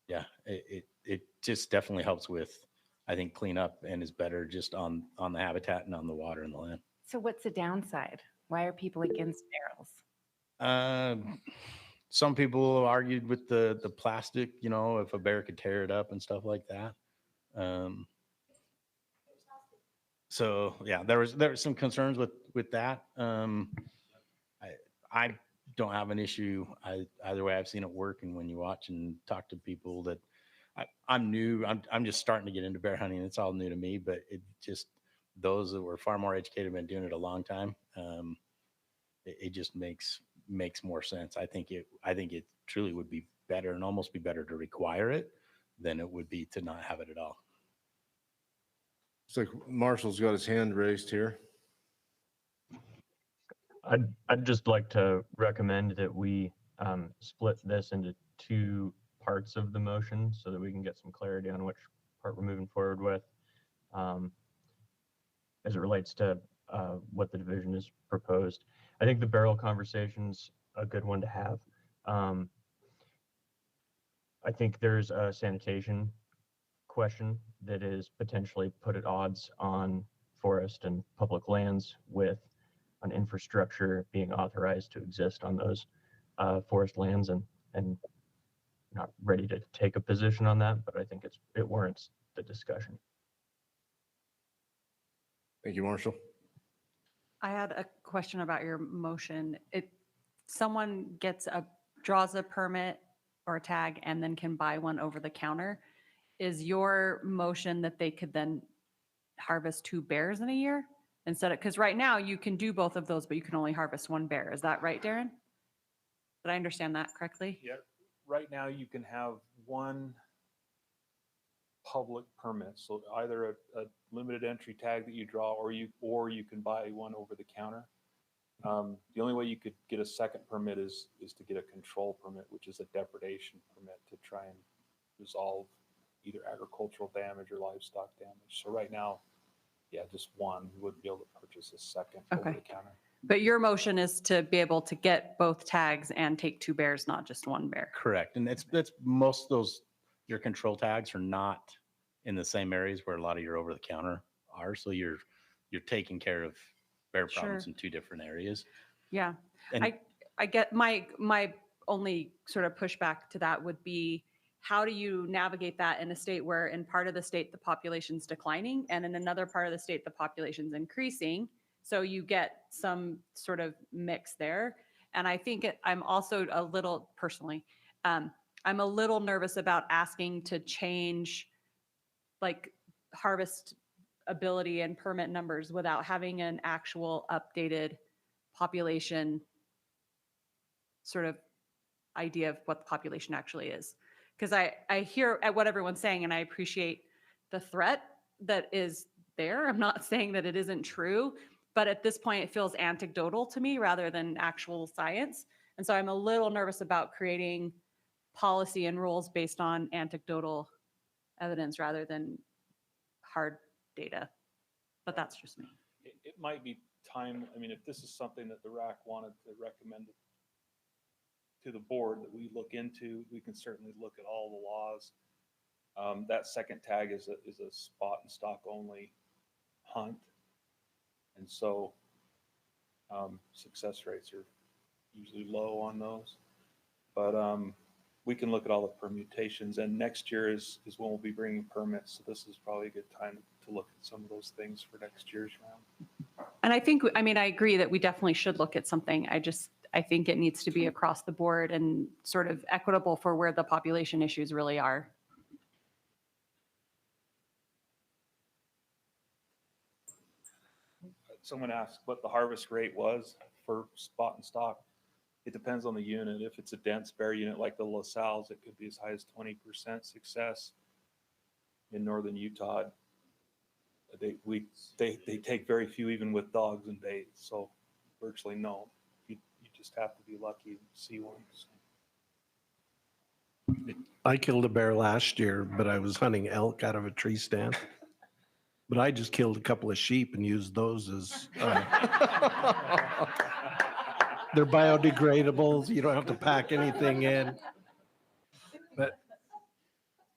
yeah, it just definitely helps with, I think, cleanup and is better just on the habitat and on the water and the land.
So what's the downside? Why are people against barrels?
some people argued with the plastic, you know, if a bear could tear it up and stuff like that. So yeah, there was some concerns with that. I don't have an issue either way. I've seen it work, and when you watch and talk to people that I'm new, I'm just starting to get into bear hunting. It's all new to me, but it just those that were far more educated have been doing it a long time. It just makes more sense. I think it truly would be better and almost be better to require it than it would be to not have it at all.
It's like Marshall's got his hand raised here.
I'd just like to recommend that we split this into two parts of the motion so that we can get some clarity on which part we're moving forward with as it relates to what the division is proposed. I think the barrel conversation's a good one to have. I think there's a sanitation question that is potentially put at odds on forest and public lands with an infrastructure being authorized to exist on those forest lands, and not ready to take a position on that, but I think it warrants the discussion.
Thank you, Marshall.
I had a question about your motion. Someone draws a permit or a tag and then can buy one over the counter. Is your motion that they could then harvest 2 bears in a year instead of, because right now you can do both of those, but you can only harvest 1 bear. Is that right, Darren? Did I understand that correctly?
Yeah, right now you can have 1 public permit. So either a limited entry tag that you draw, or you can buy one over the counter. The only way you could get a second permit is to get a control permit, which is a depredation permit to try and resolve either agricultural damage or livestock damage. So right now, yeah, just 1. You wouldn't be able to purchase a second over the counter.
But your motion is to be able to get both tags and take 2 bears, not just 1 bear.
Correct. And that's most of those, your control tags are not in the same areas where a lot of your over the counter are. So you're taking care of bear problems in 2 different areas.
Yeah.
And
I get my only sort of pushback to that would be, how do you navigate that in a state where in part of the state the population's declining and in another part of the state the population's increasing? So you get some sort of mix there. And I think I'm also a little, personally, I'm a little nervous about asking to change like harvest ability and permit numbers without having an actual updated population sort of idea of what the population actually is. Because I hear at what everyone's saying, and I appreciate the threat that is there. I'm not saying that it isn't true, but at this point it feels anecdotal to me rather than actual science. And so I'm a little nervous about creating policy and rules based on anecdotal evidence rather than hard data. But that's just me.
It might be time. I mean, if this is something that the RAC wanted to recommend to the board that we look into, we can certainly look at all the laws. That second tag is a spot and stock only hunt. And so success rates are usually low on those. But we can look at all the permutations, and next year is when we'll be bringing permits. So this is probably a good time to look at some of those things for next year's round.
And I agree that we definitely should look at something. I think it needs to be across the board and sort of equitable for where the population issues really are.
Someone asked what the harvest rate was for spot and stock. It depends on the unit. If it's a dense bear unit like the LaSalle's, it could be as high as 20% success. In northern Utah, they take very few, even with dogs and bait. So virtually no. You just have to be lucky to see one.
I killed a bear last year, but I was hunting elk out of a tree stand. But I just killed a couple of sheep and used those as they're biodegradable. You don't have to pack anything in. But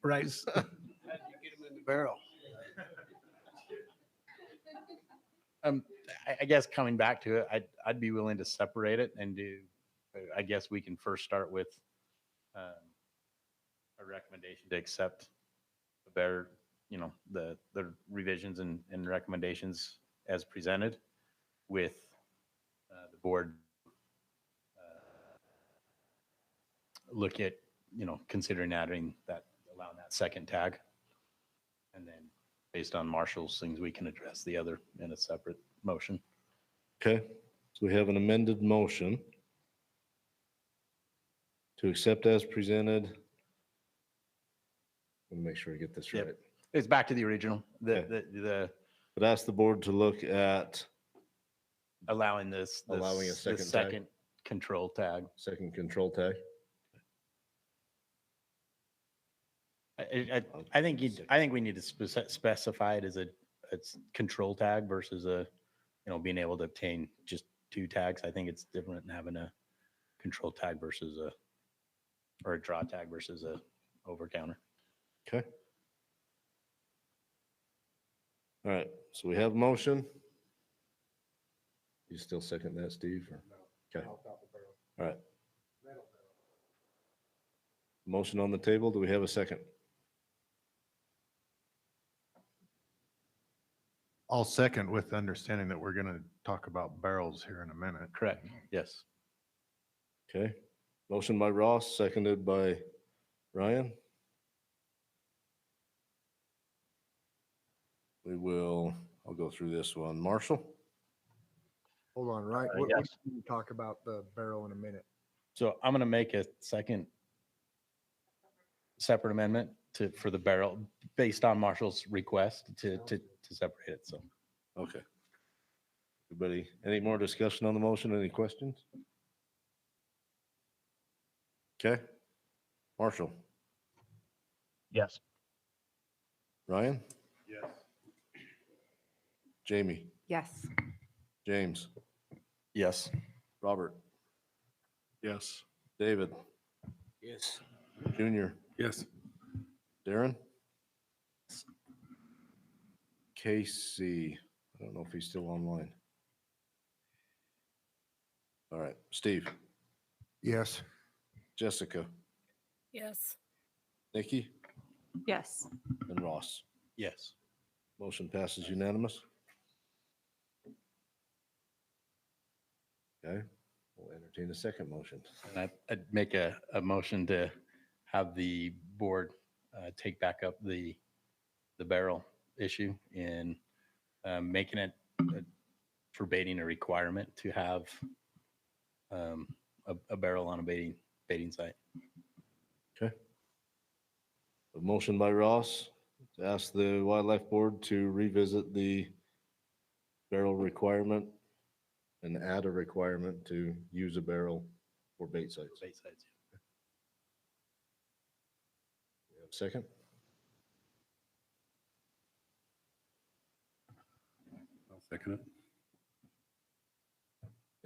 Bryce,
How'd you get them in the barrel?
I guess coming back to it, I'd be willing to separate it and do I guess we can first start with a recommendation to accept the bear, the revisions and recommendations as presented with the board look at, considering adding that, allowing that second tag. And then based on Marshall's things, we can address the other in a separate motion.
Okay, so we have an amended motion to accept as presented. Let me make sure I get this
Yep.
right.
It's back to the original,
Okay.
the
But ask the board to look at
allowing this,
allowing a
this
second tag,
second control tag.
second control tag.
I think we need to specify it as a control tag versus a, being able to obtain just 2 tags. I think it's different than having a control tag versus or a draw tag versus a over counter.
Okay. All right, so we have motion. You still second that, Steve? Or? Okay. All right. Motion on the table. Do we have a second?
I'll second with the understanding that we're going to talk about barrels here in a minute.
Correct. Yes.
Okay. Motion by Ross, seconded by Ryan. I'll go through this one. Marshall?
Hold on, right?
Yes.
We talk about the barrel in a minute.
So I'm going to make a second separate amendment for the barrel based on Marshall's request to separate it. So,
Okay. Everybody, any more discussion on the motion? Any questions? Okay. Marshall?
Yes.
Ryan?
Yes.
Jamie?
Yes.
James?
Yes.
Robert?
Yes.
David?
Yes.
Junior?
Yes.
Darren? Casey? I don't know if he's still online. All right. Steve?
Yes.
Jessica?
Yes.
Nikki?
Yes.
And Ross?
yes.
Motion passes unanimous. Okay, we'll entertain a second motion.
And I'd make a motion to have the board take back up the barrel issue in making it for baiting a requirement to have a barrel on a baiting site.
Okay. A motion by Ross to ask the Wildlife Board to revisit the barrel requirement and add a requirement to use a barrel for bait sites.
Bait sites.
We have a second?
I'll second it.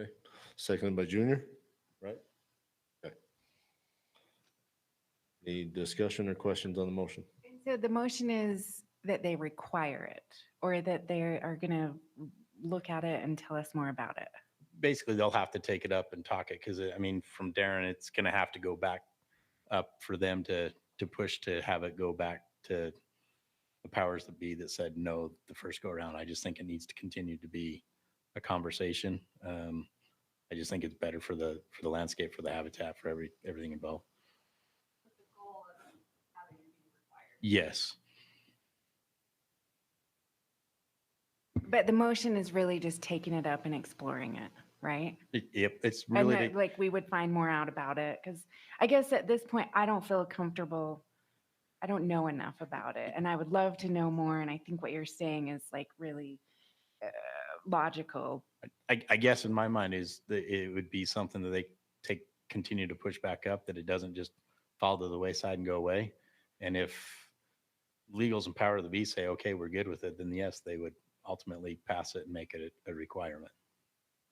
Okay, seconded by Junior, right? Okay. Any discussion or questions on the motion?
So the motion is that they require it, or that they are going to look at it and tell us more about it?
Basically, they'll have to take it up and talk it because, I mean, from Darren, it's going to have to go back up for them to push to have it go back to the powers that be that said no the first go around. I just think it needs to continue to be a conversation. I just think it's better for the landscape, for the habitat, for everything involved. Yes.
But the motion is really just taking it up and exploring it, right?
Yep. It's
And
really
that, like, we would find more out about it, because I guess at this point, I don't feel comfortable. I don't know enough about it, and I would love to know more. And I think what you're saying is like really logical.
I guess in my mind is that it would be something that they continue to push back up, that it doesn't just fall to the wayside and go away. And if legals and power of the beast say, okay, we're good with it, then yes, they would ultimately pass it and make it a requirement.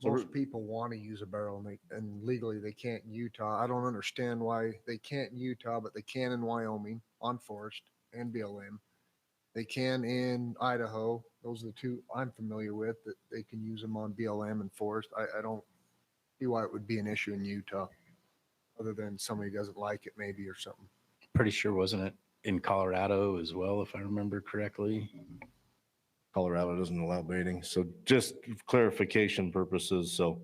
Most people want to use a barrel and legally they can't in Utah. I don't understand why they can't in Utah, but they can in Wyoming on forest and BLM. They can in Idaho. Those are the two I'm familiar with that they can use them on BLM and forest. I don't see why it would be an issue in Utah, other than somebody doesn't like it maybe or something.
Pretty sure, wasn't it in Colorado as well, if I remember correctly?
Colorado doesn't allow baiting. So just clarification purposes, so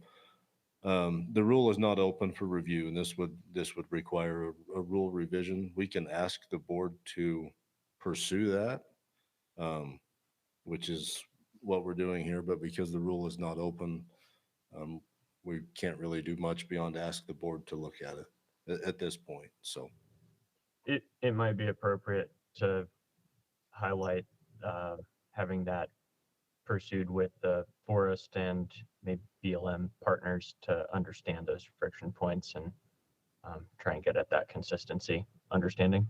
the rule is not open for review, and this would require a rule revision. We can ask the board to pursue that, which is what we're doing here, but because the rule is not open, we can't really do much beyond ask the board to look at it at this point, so.
It might be appropriate to highlight having that pursued with the forest and maybe BLM partners to understand those friction points and try and get at that consistency understanding.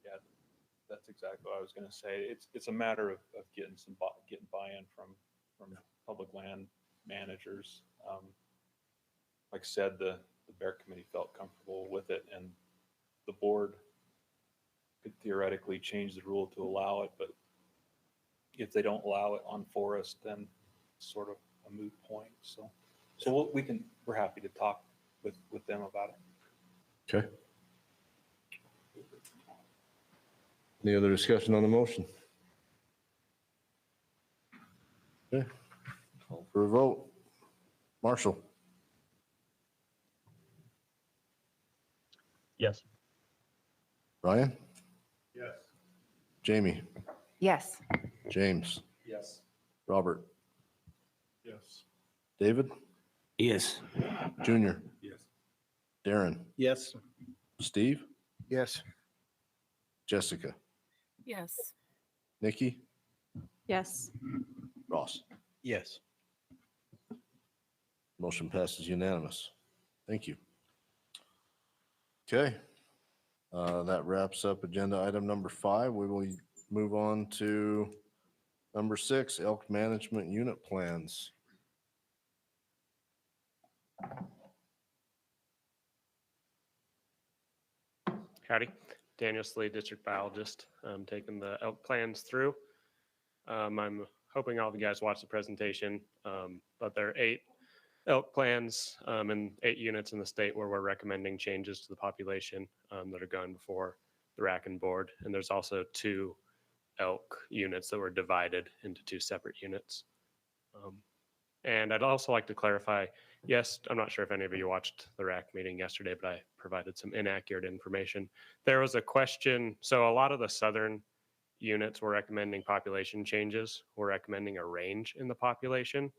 Yeah, that's exactly what I was going to say. It's a matter of getting getting buy-in from public land managers. Like I said, the Bear Committee felt comfortable with it, and the board could theoretically change the rule to allow it, but if they don't allow it on forest, then it's sort of a moot point. So we're happy to talk with them about it.
Okay. Any other discussion on the motion? Okay. Call for a vote. Marshall?
Yes.
Ryan?
Yes.
Jamie?
Yes.
James?
Yes.
Robert?
Yes.
David?
Yes.
Junior?
Yes.
Darren?
Yes.
Steve?
Yes.
Jessica?
Yes.
Nikki?
Yes.
Ross?
Yes.
Motion passes unanimous. Thank you. Okay. That wraps up agenda item number 5. We will move on to number 6, elk management unit plans.
Howdy, Daniel Slade, district biologist, taking the elk plans through. I'm hoping all of you guys watch the presentation, but there are 8 elk plans and 8 units in the state where we're recommending changes to the population that are going before the RAC and board. And there's also 2 elk units that were divided into 2 separate units. And I'd also like to clarify, yes, I'm not sure if any of you watched the RAC meeting yesterday, but I provided some inaccurate information. There was a question, so a lot of the southern units were recommending population changes. We're recommending a range in the population.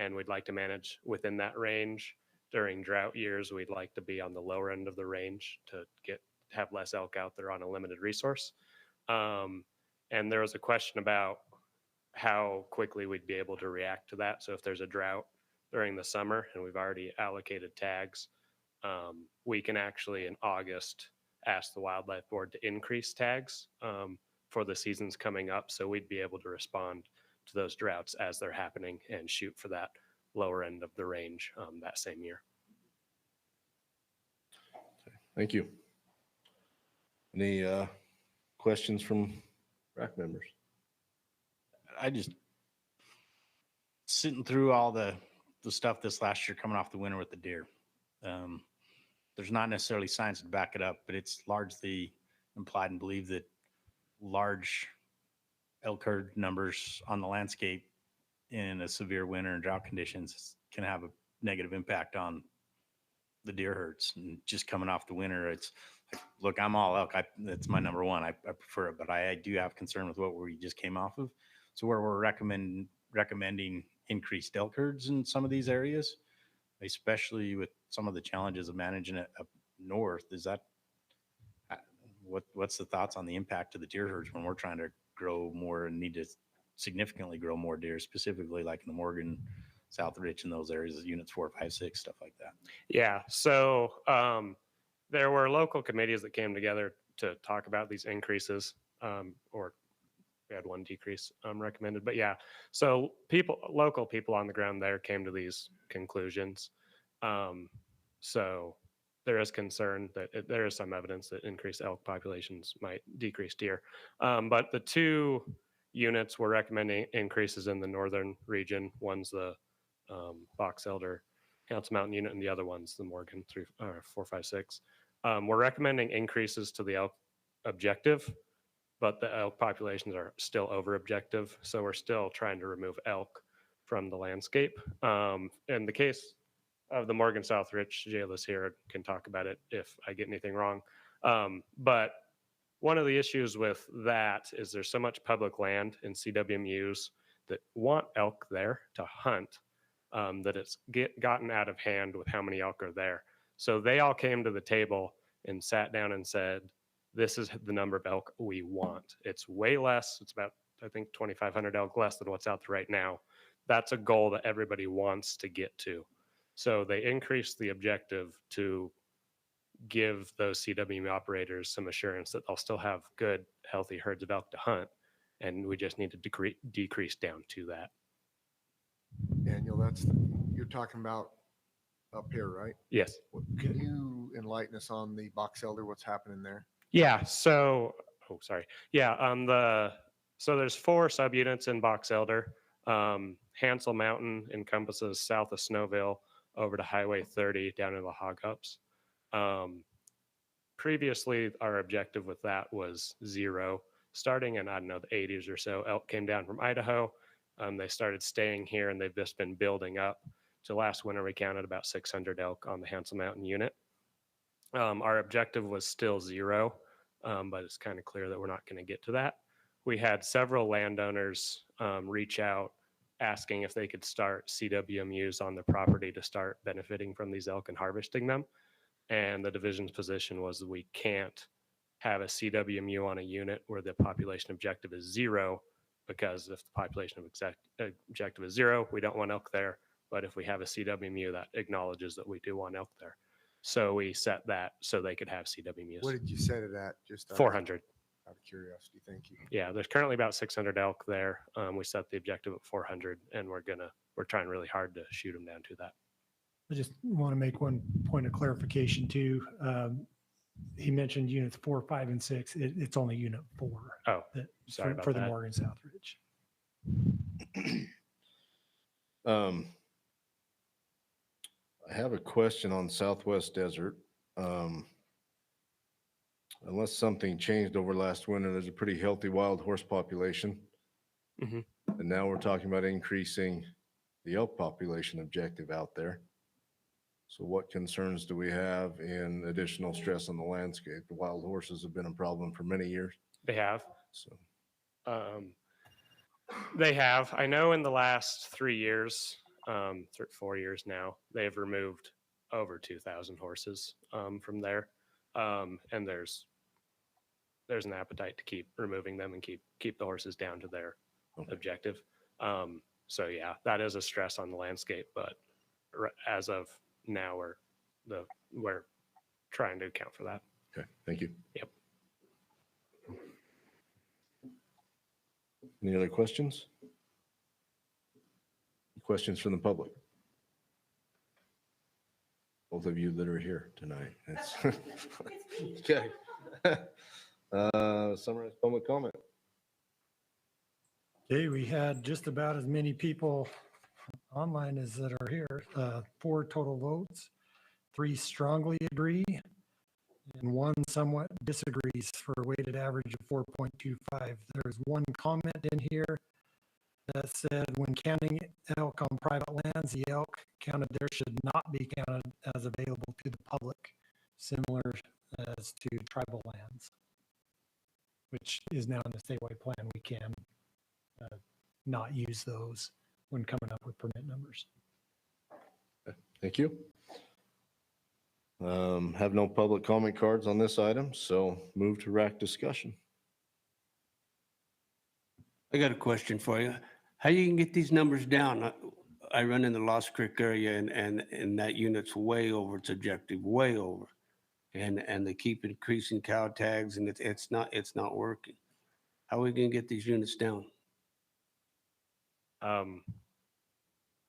And we'd like to manage within that range. During drought years, we'd like to be on the lower end of the range to have less elk out there on a limited resource. And there was a question about how quickly we'd be able to react to that. So if there's a drought during the summer and we've already allocated tags, we can actually in August ask the wildlife board to increase tags for the seasons coming up. So we'd be able to respond to those droughts as they're happening and shoot for that lower end of the range that same year.
Thank you. Any questions from RAC members?
I just sitting through all the stuff this last year coming off the winter with the deer. There's not necessarily science to back it up, but it's largely implied and believed that large elk herd numbers on the landscape in a severe winter and drought conditions can have a negative impact on the deer herds. And just coming off the winter, it's like, look, I'm all elk. That's my number one. I prefer it, but I do have concern with what we just came off of. So where we're recommending increased elk herds in some of these areas, especially with some of the challenges of managing it up north, is that what's the thoughts on the impact of the deer herds when we're trying to grow more and need to significantly grow more deer, specifically like in the Morgan, South Rich, and those areas, units 4, 5, 6, stuff like that?
Yeah, so there were local committees that came together to talk about these increases, or we had one decrease recommended, but yeah, so local people on the ground there came to these conclusions. So there is concern that there is some evidence that increased elk populations might decrease deer. But the 2 units were recommending increases in the northern region. One's the Box Elder, Council Mountain unit, and the other ones, the Morgan 4, 5, 6. We're recommending increases to the elk objective, but the elk populations are still over objective. So we're still trying to remove elk from the landscape. In the case of the Morgan South Rich, Jayla's here, can talk about it if I get anything wrong. But one of the issues with that is there's so much public land in CWMUs that want elk there to hunt, that it's gotten out of hand with how many elk are there. So they all came to the table and sat down and said, this is the number of elk we want. It's way less. It's about, I think, 2,500 elk less than what's out there right now. That's a goal that everybody wants to get to. So they increased the objective to give those CWMU operators some assurance that they'll still have good, healthy herds of elk to hunt. And we just need to decrease down to that.
Daniel, you're talking about up here, right?
Yes.
Can you enlighten us on the Box Elder, what's happening there?
Yeah. So, so there's 4 subunits in Box Elder. Hansel Mountain encompasses south of Snowville over to Highway 30 down in the Hog Ups. Previously, our objective with that was 0. Starting in, I don't know, the 80s or so, elk came down from Idaho. They started staying here, and they've just been building up. So last winter, we counted about 600 elk on the Hansel Mountain unit. Our objective was still 0, but it's kind of clear that we're not going to get to that. We had several landowners reach out asking if they could start CWMUs on their property to start benefiting from these elk and harvesting them. And the division's position was that we can't have a CWMU on a unit where the population objective is 0, because if the population objective is 0, we don't want elk there. But if we have a CWMU, that acknowledges that we do want elk there. So we set that so they could have CWMUs.
What did you set it at? Just
400.
Out of curiosity, thank you.
Yeah, there's currently about 600 elk there. We set the objective at 400, and we're trying really hard to shoot them down to that.
I just want to make one point of clarification too. He mentioned units 4, 5, and 6. It's only unit 4.
Oh, sorry about
for the
that.
Morgan South Ridge.
I have a question on Southwest Desert. Unless something changed over last winter, there's a pretty healthy wild horse population.
Mhm.
And now we're talking about increasing the elk population objective out there. So what concerns do we have in additional stress on the landscape? The wild horses have been a problem for many years.
They have.
So
They have. I know in the last 3 years, 4 years now, they've removed over 2,000 horses from there. And there's an appetite to keep removing them and keep the horses down to their objective. So yeah, that is a stress on the landscape, but as of now, we're trying to account for that.
Okay, thank you.
Yep.
Any other questions? Questions from the public? Both of you that are here tonight. Okay. Summarize public comment.
Okay, we had just about as many people online as that are here. 4 total votes, 3 strongly agree, and 1 somewhat disagrees for a weighted average of 4.25. There's 1 comment in here that said when counting elk on private lands, the elk counted there should not be counted as available to the public, similar as to tribal lands, which is now in the statewide plan. We can not use those when coming up with permit numbers.
Thank you. Have no public comment cards on this item, so move to RAC discussion.
I got a question for you. How you can get these numbers down? I run in the Lost Creek area and that unit's way over its objective, way over. And they keep increasing cow tags and it's not working. How are we gonna get these units down?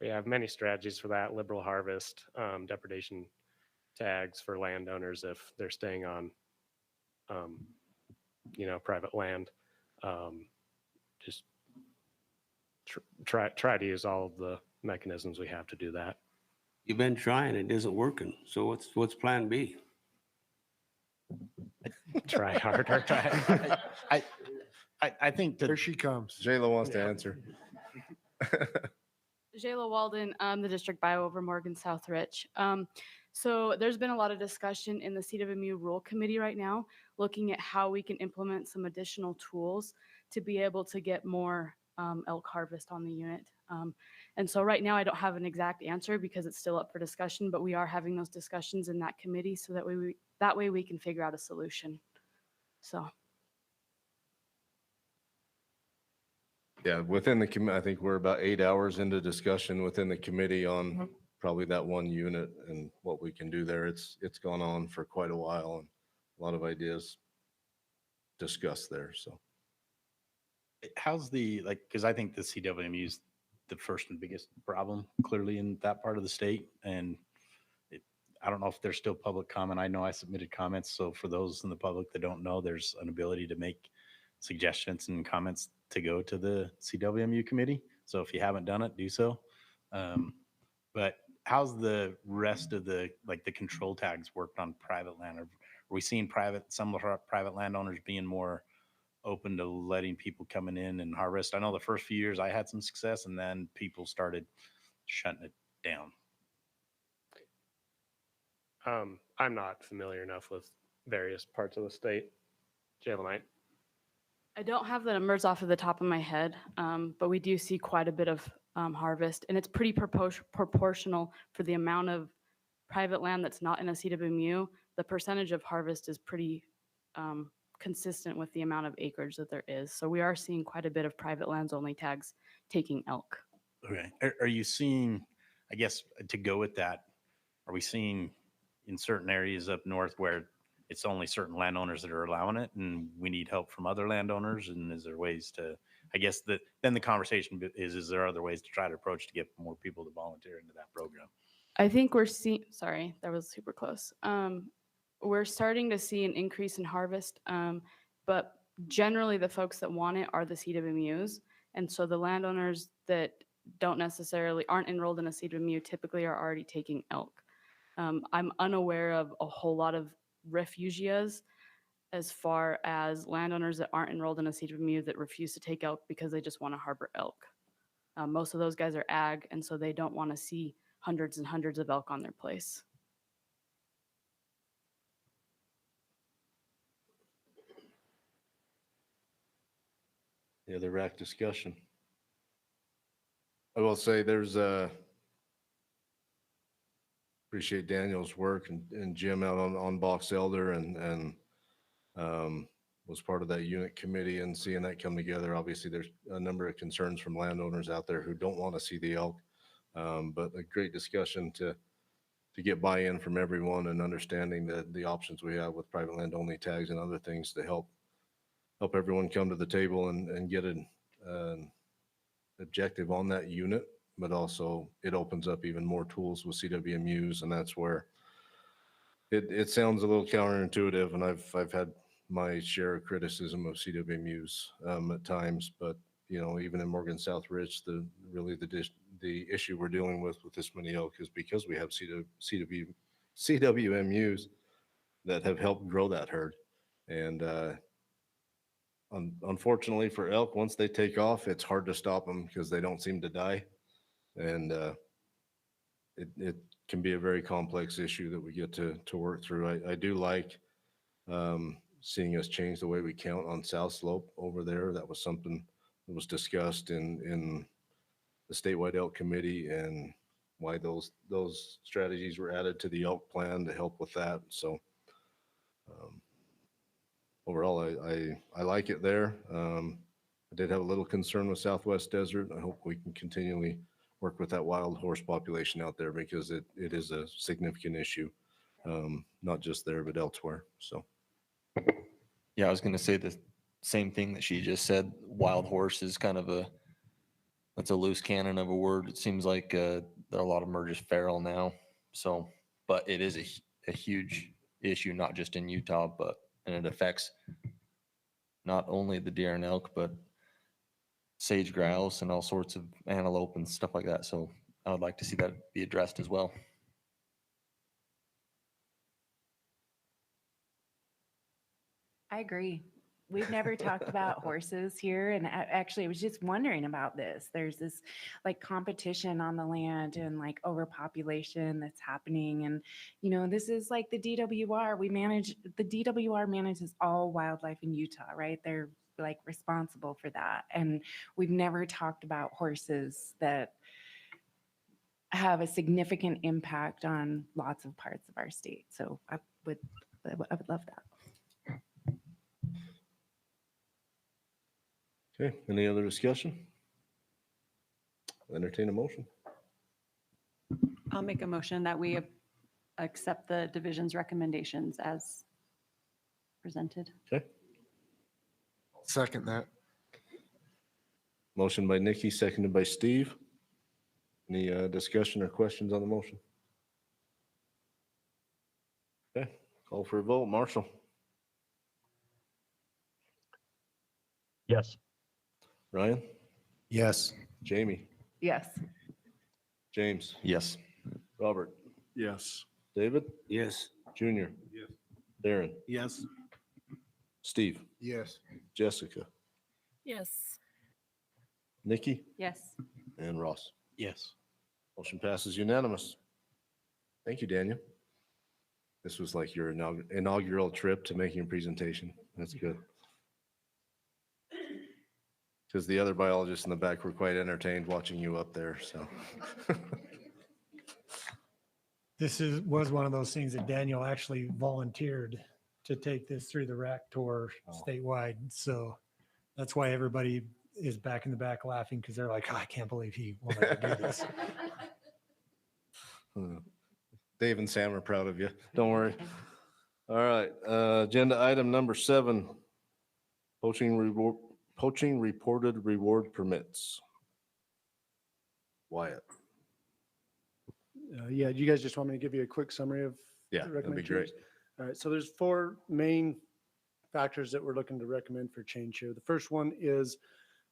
We have many strategies for that: liberal harvest, depredation tags for landowners if they're staying on, private land. Just try to use all of the mechanisms we have to do that.
You've been trying, it isn't working. So what's plan B?
Try harder.
I think
There she comes.
Jayla wants to answer.
Jayla Walden, I'm the district bio over Morgan Southridge. So there's been a lot of discussion in the CWMU Rule Committee right now, looking at how we can implement some additional tools to be able to get more elk harvest on the unit. And so right now I don't have an exact answer because it's still up for discussion, but we are having those discussions in that committee so that way we can figure out a solution. So.
Yeah, within the committee, I think we're about 8 hours into discussion within the committee on probably that one unit and what we can do there. It's gone on for quite a while and a lot of ideas discussed there, so.
How's because I think the CWMU is the first and biggest problem clearly in that part of the state. And I don't know if there's still public comment. I know I submitted comments. So for those in the public that don't know, there's an ability to make suggestions and comments to go to the CWMU committee. So if you haven't done it, do so. But how's the rest of the control tags worked on private land? Are we seeing some of our private landowners being more open to letting people coming in and harvest? I know the first few years I had some success and then people started shutting it down.
I'm not familiar enough with various parts of the state. Jayla might.
I don't have the numbers off of the top of my head, but we do see quite a bit of harvest, and it's pretty proportional for the amount of private land that's not in a CWMU. The percentage of harvest is pretty consistent with the amount of acreage that there is. So we are seeing quite a bit of private lands only tags taking elk.
Okay. Are you seeing, I guess, to go with that, are we seeing in certain areas up north where it's only certain landowners that are allowing it and we need help from other landowners? And is there ways to, I guess then the conversation is there other ways to try to approach to get more people to volunteer into that program?
I think we're seeing, sorry, that was super close. We're starting to see an increase in harvest, but generally the folks that want it are the CWMUs. And so the landowners that aren't enrolled in a CWMU typically are already taking elk. I'm unaware of a whole lot of refugias as far as landowners that aren't enrolled in a CWMU that refuse to take elk because they just want to harbor elk. Most of those guys are ag, and so they don't want to see hundreds and hundreds of elk on their place.
Yeah, the RAC discussion. I will say appreciate Daniel's work and Jim out on Box Elder and was part of that unit committee and seeing that come together. Obviously, there's a number of concerns from landowners out there who don't want to see the elk, but a great discussion to get buy-in from everyone and understanding the options we have with private land only tags and other things to help everyone come to the table and get an objective on that unit. But also it opens up even more tools with CWMUs, and that's where it sounds a little counterintuitive, and I've had my share of criticism of CWMUs at times, but even in Morgan Southridge, the issue we're dealing with this many elk is because we have CWMUs that have helped grow that herd, and unfortunately for elk, once they take off, it's hard to stop them because they don't seem to die. And it can be a very complex issue that we get to work through. I do like seeing us change the way we count on South Slope over there. That was something that was discussed in the statewide elk committee, and why those strategies were added to the elk plan to help with that. So overall, I like it there. I did have a little concern with Southwest Desert. I hope we can continually work with that wild horse population out there because it is a significant issue, not just there, but elsewhere. So.
Yeah, I was going to say the same thing that she just said. Wild horse is kind of that's a loose cannon of a word. It seems like there are a lot of them are just feral now. So, but it is a huge issue, not just in Utah, and it affects not only the deer and elk, but sage grouse and all sorts of antelope and stuff like that. So I would like to see that be addressed as well.
I agree. We've never talked about horses here, and actually, I was just wondering about this. There's this like competition on the land and like overpopulation that's happening, and this is like the DWR. The DWR manages all wildlife in Utah, right? They're like responsible for that, and we've never talked about horses that have a significant impact on lots of parts of our state. So I would love that.
Okay, any other discussion? Entertain a motion.
I'll make a motion that we accept the division's recommendations as presented.
Okay,
Second that.
motion by Nikki, seconded by Steve. Any discussion or questions on the motion? Okay, call for a vote. Marshall?
Yes.
Ryan?
Yes.
Jamie?
Yes.
James?
Yes.
Robert?
Yes.
David?
Yes.
Junior?
Yes.
Darren?
Yes.
Steve?
Yes.
Jessica?
Yes.
Nikki?
Yes.
And Ross?
Yes.
Motion passes unanimous. Thank you, Daniel. This was like your inaugural trip to making a presentation. That's good. Because the other biologists in the back were quite entertained watching you up there, so.
This was one of those things that Daniel actually volunteered to take this through the RAC tour statewide. So that's why everybody is back in the back laughing, because they're like, oh, I can't believe he wanted to do this.
Dave and Sam are proud of you. Don't worry. All right, agenda item number 7, poaching reported reward permits. Wyatt.
Yeah, do you guys just want me to give you a quick summary of
Yeah,
the
that'd be great.
recommendations? All right, so there's 4 main factors that we're looking to recommend for change here. The first one is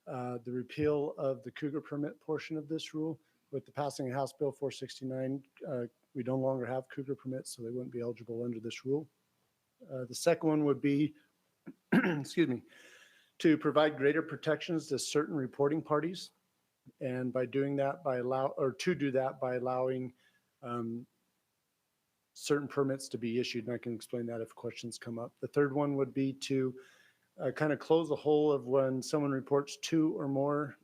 the repeal of the cougar permit portion of this rule. With the passing of House Bill 469, we no longer have cougar permits, so they wouldn't be eligible under this rule. The second one would be, excuse me, to provide greater protections to certain reporting parties. And by doing that, by allowing certain permits to be issued, and I can explain that if questions come up. The third one would be to kind of close the hole of when someone reports 2 or more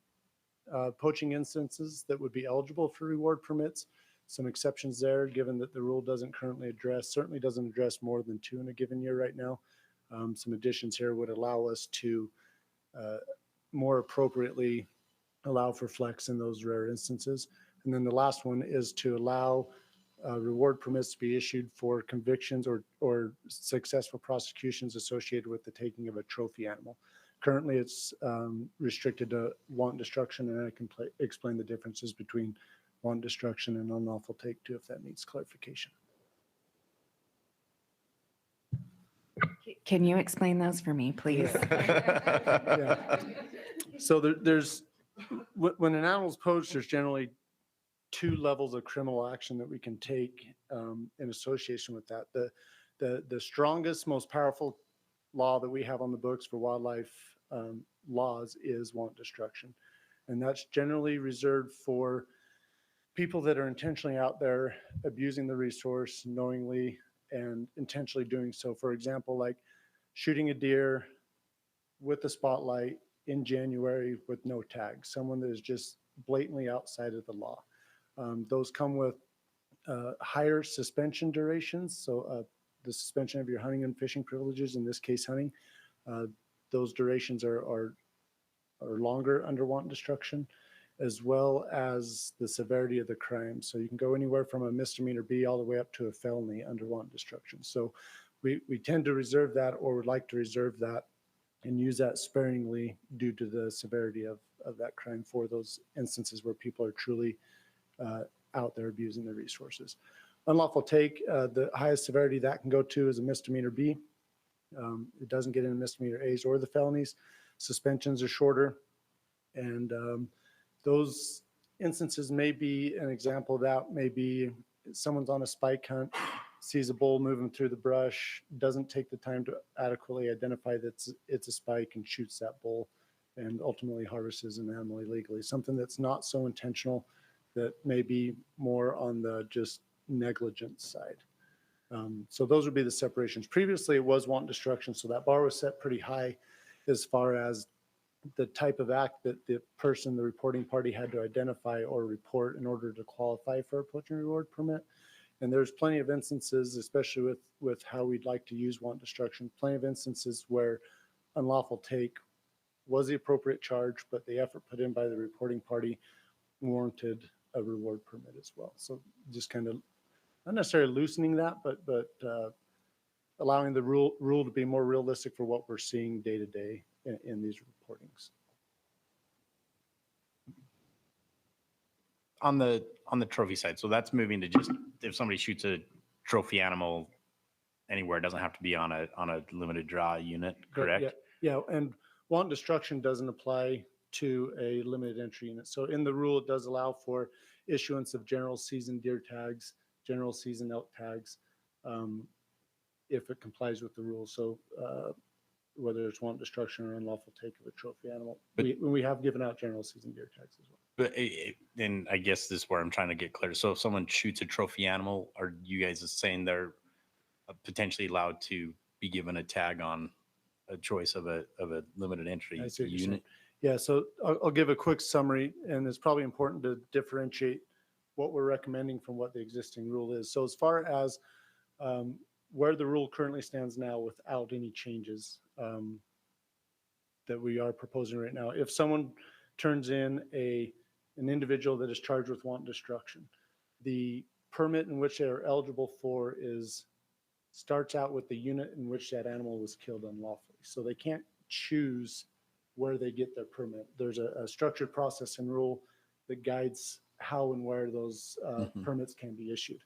poaching instances that would be eligible for reward permits. Some exceptions there, given that the rule doesn't currently certainly doesn't address more than 2 in a given year right now. Some additions here would allow us to more appropriately allow for flex in those rare instances. And then the last one is to allow reward permits to be issued for convictions or successful prosecutions associated with the taking of a trophy animal. Currently, it's restricted to wanton destruction, and I can explain the differences between wanton destruction and unlawful take too, if that needs clarification.
Can you explain those for me, please?
Yeah. So there's when an animal's poached, there's generally 2 levels of criminal action that we can take in association with that. The strongest, most powerful law that we have on the books for wildlife laws is wanton destruction. And that's generally reserved for people that are intentionally out there abusing the resource knowingly and intentionally doing so. For example, like shooting a deer with a spotlight in January with no tag, someone that is just blatantly outside of the law. Those come with higher suspension durations. So the suspension of your hunting and fishing privileges, in this case hunting, those durations are longer under wanton destruction, as well as the severity of the crime. So you can go anywhere from a misdemeanor B all the way up to a felony under wanton destruction. So we tend to reserve that, or would like to reserve that and use that sparingly due to the severity of that crime for those instances where people are truly out there abusing the resources. Unlawful take, the highest severity that can go to is a misdemeanor B. It doesn't get into misdemeanor A's or the felonies. Suspensions are shorter, and those instances may be an example of that. Maybe someone's on a spike hunt, sees a bull moving through the brush, doesn't take the time to adequately identify that it's a spike and shoots that bull and ultimately harvests an animal illegally. Something that's not so intentional, that may be more on the just negligence side. So those would be the separations. Previously, it was wanton destruction, so that bar was set pretty high as far as the type of act that the person, the reporting party, had to identify or report in order to qualify for a poaching reward permit. And there's plenty of instances, especially with how we'd like to use wanton destruction, plenty of instances where unlawful take was the appropriate charge, but the effort put in by the reporting party warranted a reward permit as well. So just kind of not necessarily loosening that, but allowing the rule to be more realistic for what we're seeing day to day in these reportings.
On the trophy side, so that's moving to just if somebody shoots a trophy animal anywhere, it doesn't have to be on a limited draw unit, correct?
Yeah, and wanton destruction doesn't apply to a limited entry unit. So in the rule, it does allow for issuance of general season deer tags, general season elk tags, if it complies with the rule. So whether it's wanton destruction or unlawful take of a trophy animal, we have given out general season deer tags as well.
But and I guess this is where I'm trying to get clear. So if someone shoots a trophy animal, are you guys saying they're potentially allowed to be given a tag on a choice of a limited entry unit?
Yeah, so I'll give a quick summary, and it's probably important to differentiate what we're recommending from what the existing rule is. So as far as where the rule currently stands now without any changes that we are proposing right now, if someone turns in an individual that is charged with wanton destruction, the permit in which they are eligible for starts out with the unit in which that animal was killed unlawfully. So they can't choose where they get their permit. There's a structured process and rule that guides how and where those permits can be issued.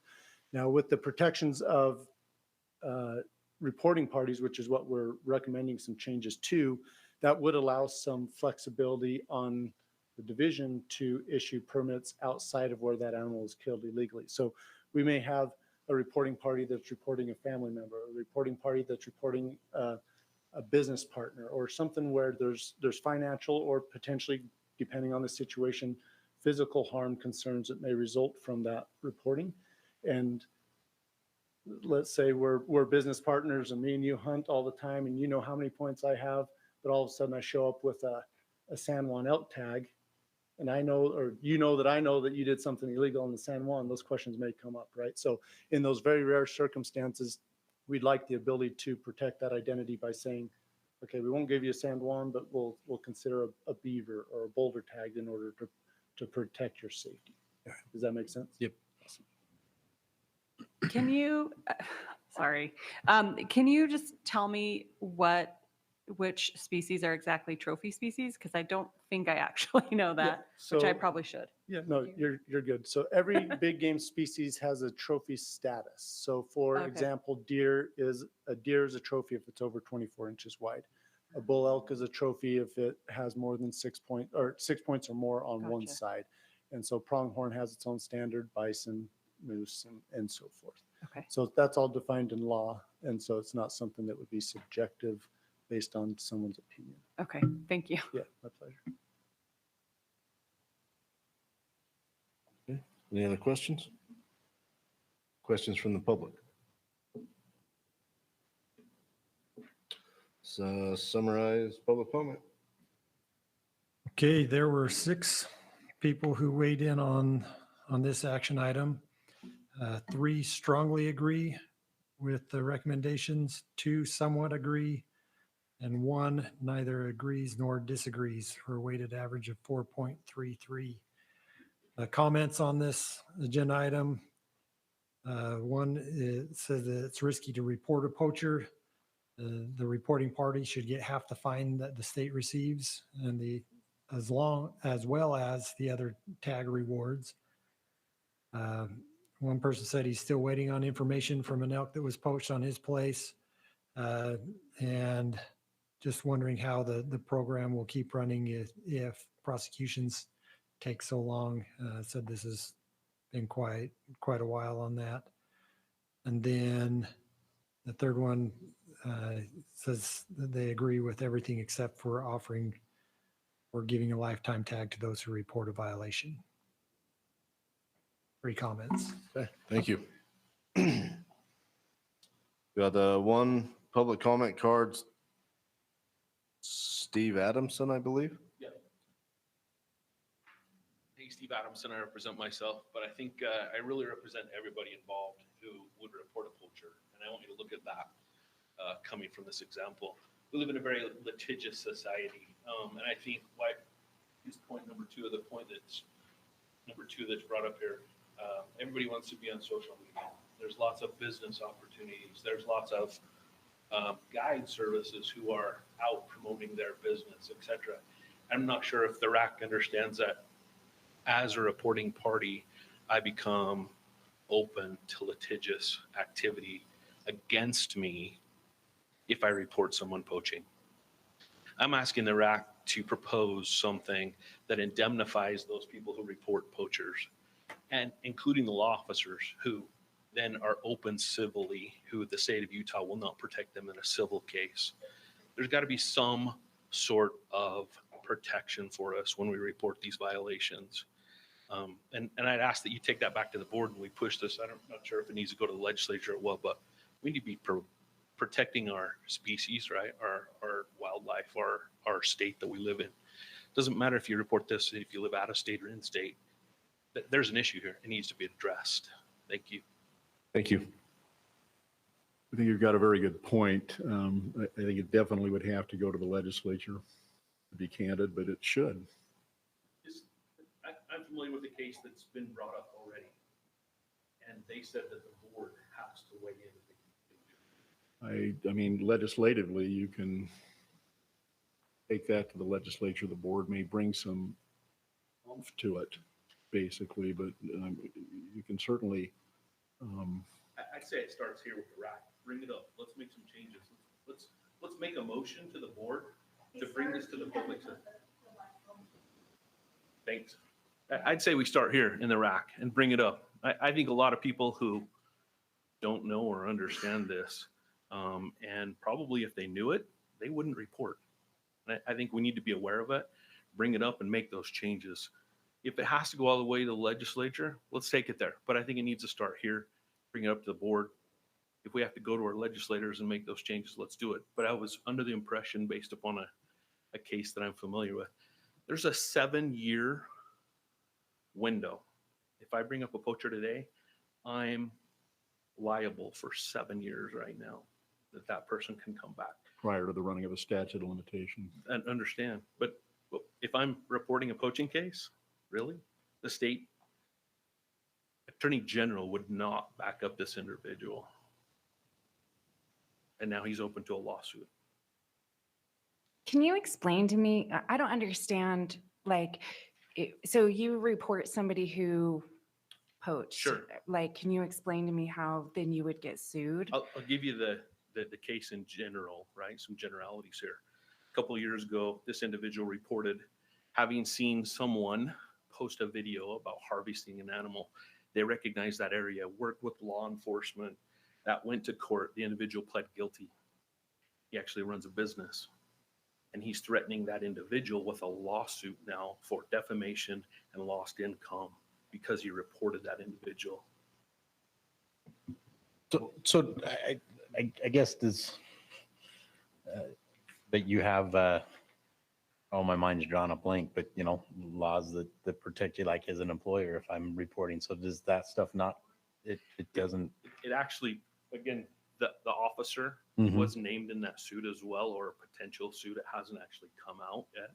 Now, with the protections of reporting parties, which is what we're recommending some changes to, that would allow some flexibility on the division to issue permits outside of where that animal was killed illegally. So we may have a reporting party that's reporting a family member, a reporting party that's reporting a business partner, or something where there's financial or potentially, depending on the situation, physical harm concerns that may result from that reporting. And let's say we're business partners and me and you hunt all the time and you know how many points I have, but all of a sudden I show up with a San Juan elk tag, and I know, or you know that I know that you did something illegal in the San Juan, those questions may come up, right? So in those very rare circumstances, we'd like the ability to protect that identity by saying, okay, we won't give you a San Juan, but we'll consider a beaver or a boulder tag in order to protect your safety. Does that make sense?
Yep.
Can you, sorry, can you just tell me which species are exactly trophy species? Because I don't think I actually know that, which I probably should.
Yeah, no, you're good. So every big game species has a trophy status. So for example, deer is a trophy if it's over 24 inches wide. A bull elk is a trophy if it has more than 6 points or more on one side. And so pronghorn has its own standard, bison, moose, and so forth.
Okay.
So that's all defined in law. And so it's not something that would be subjective based on someone's opinion.
Okay, thank you.
Yeah, my pleasure.
Okay. Any other questions? Questions from the public? So summarize public comment.
Okay, there were 6 people who weighed in on this action item. 3 strongly agree with the recommendations, 2 somewhat agree, and 1 neither agrees nor disagrees, for a weighted average of 4.33. Comments on this agenda item. 1 says that it's risky to report a poacher. The reporting party should get half the fine that the state receives, and as well as the other tag rewards. One person said he's still waiting on information from an elk that was poached on his place, and just wondering how the program will keep running if prosecutions take so long. Said this has been quite a while on that. And then the third one says that they agree with everything except for offering or giving a lifetime tag to those who report a violation. 3 comments.
Okay, thank you. Got the one public comment cards. Steve Adamson, I believe.
Yeah. Hey, Steve Adamson, I represent myself, but I think I really represent everybody involved who would report a poacher. And I want you to look at that coming from this example. We live in a very litigious society. And I think why is point number 2 of the point that's brought up here. Everybody wants to be on social media. There's lots of business opportunities. There's lots of guide services who are out promoting their business, etc. I'm not sure if the RAC understands that as a reporting party, I become open to litigious activity against me if I report someone poaching. I'm asking the RAC to propose something that indemnifies those people who report poachers, and including the law officers who then are open civilly, who the state of Utah will not protect them in a civil case. There's got to be some sort of protection for us when we report these violations. And I'd ask that you take that back to the board and we push this. I'm not sure if it needs to go to the legislature or what, but we need to be protecting our species, right? Our wildlife, our state that we live in. Doesn't matter if you report this, if you live out of state or in state, there's an issue here. It needs to be addressed. Thank you.
Thank you.
I think you've got a very good point. I think it definitely would have to go to the legislature, to be candid, but it should.
I'm familiar with a case that's been brought up already, and they said that the board has to weigh in.
I mean, legislatively, you can take that to the legislature. The board may bring some oomph to it, basically, but you can certainly.
I'd say it starts here with the RAC. Bring it up. Let's make some changes. Let's make a motion to the board to bring this to the public. Thanks. I'd say we start here in the RAC and bring it up. I think a lot of people who don't know or understand this, and probably if they knew it, they wouldn't report. And I think we need to be aware of it, bring it up and make those changes. If it has to go all the way to the legislature, let's take it there. But I think it needs to start here, bring it up to the board. If we have to go to our legislators and make those changes, let's do it. But I was under the impression, based upon a case that I'm familiar with, there's a 7-year window. If I bring up a poacher today, I'm liable for 7 years right now that person can come back.
Prior to the running of a statute of limitation.
And understand, but if I'm reporting a poaching case, really, the state attorney general would not back up this individual. And now he's open to a lawsuit.
Can you explain to me? I don't understand, like, so you report somebody who poached.
Sure.
Like, can you explain to me how then you would get sued?
I'll give you the case in general, right? Some generalities here. A couple of years ago, this individual reported having seen someone post a video about harvesting an animal. They recognized that area, worked with law enforcement, that went to court. The individual pled guilty. He actually runs a business, and he's threatening that individual with a lawsuit now for defamation and lost income because he reported that individual.
So I guess this, that you have, oh, my mind's drawn a blank, but laws that protect you like as an employer if I'm reporting. So does that stuff not, it doesn't.
It actually, again, the officer was named in that suit as well, or a potential suit. It hasn't actually come out yet.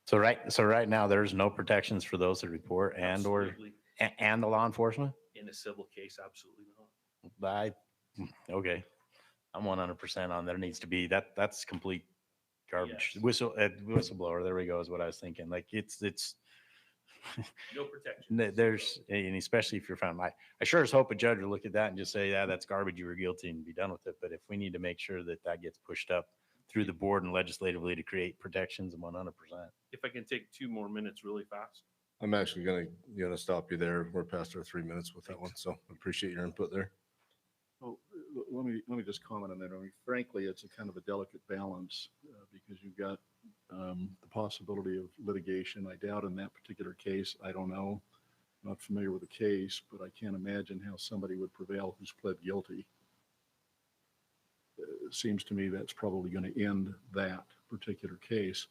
So right now, there's no protections for those that report and the law enforcement?
In a civil case, absolutely not.
Okay. I'm 100% on there needs to be, that's complete garbage.
Yes.
Whistleblower, there we go, is what I was thinking. Like it's
no protection.
There's, and especially if you're found, I sure as hope a judge will look at that and just say, yeah, that's garbage, you were guilty, and be done with it. But if we need to make sure that gets pushed up through the board and legislatively to create protections 100%.
If I can take 2 more minutes really fast.
I'm actually gonna stop you there. We're past our 3 minutes with that one, so appreciate your input there.
Well, let me just comment on that. I mean, frankly, it's a kind of a delicate balance because you've got the possibility of litigation. I doubt in that particular case, I don't know, not familiar with the case, but I can't imagine how somebody would prevail who's pled guilty. It seems to me that's probably going to end that particular case.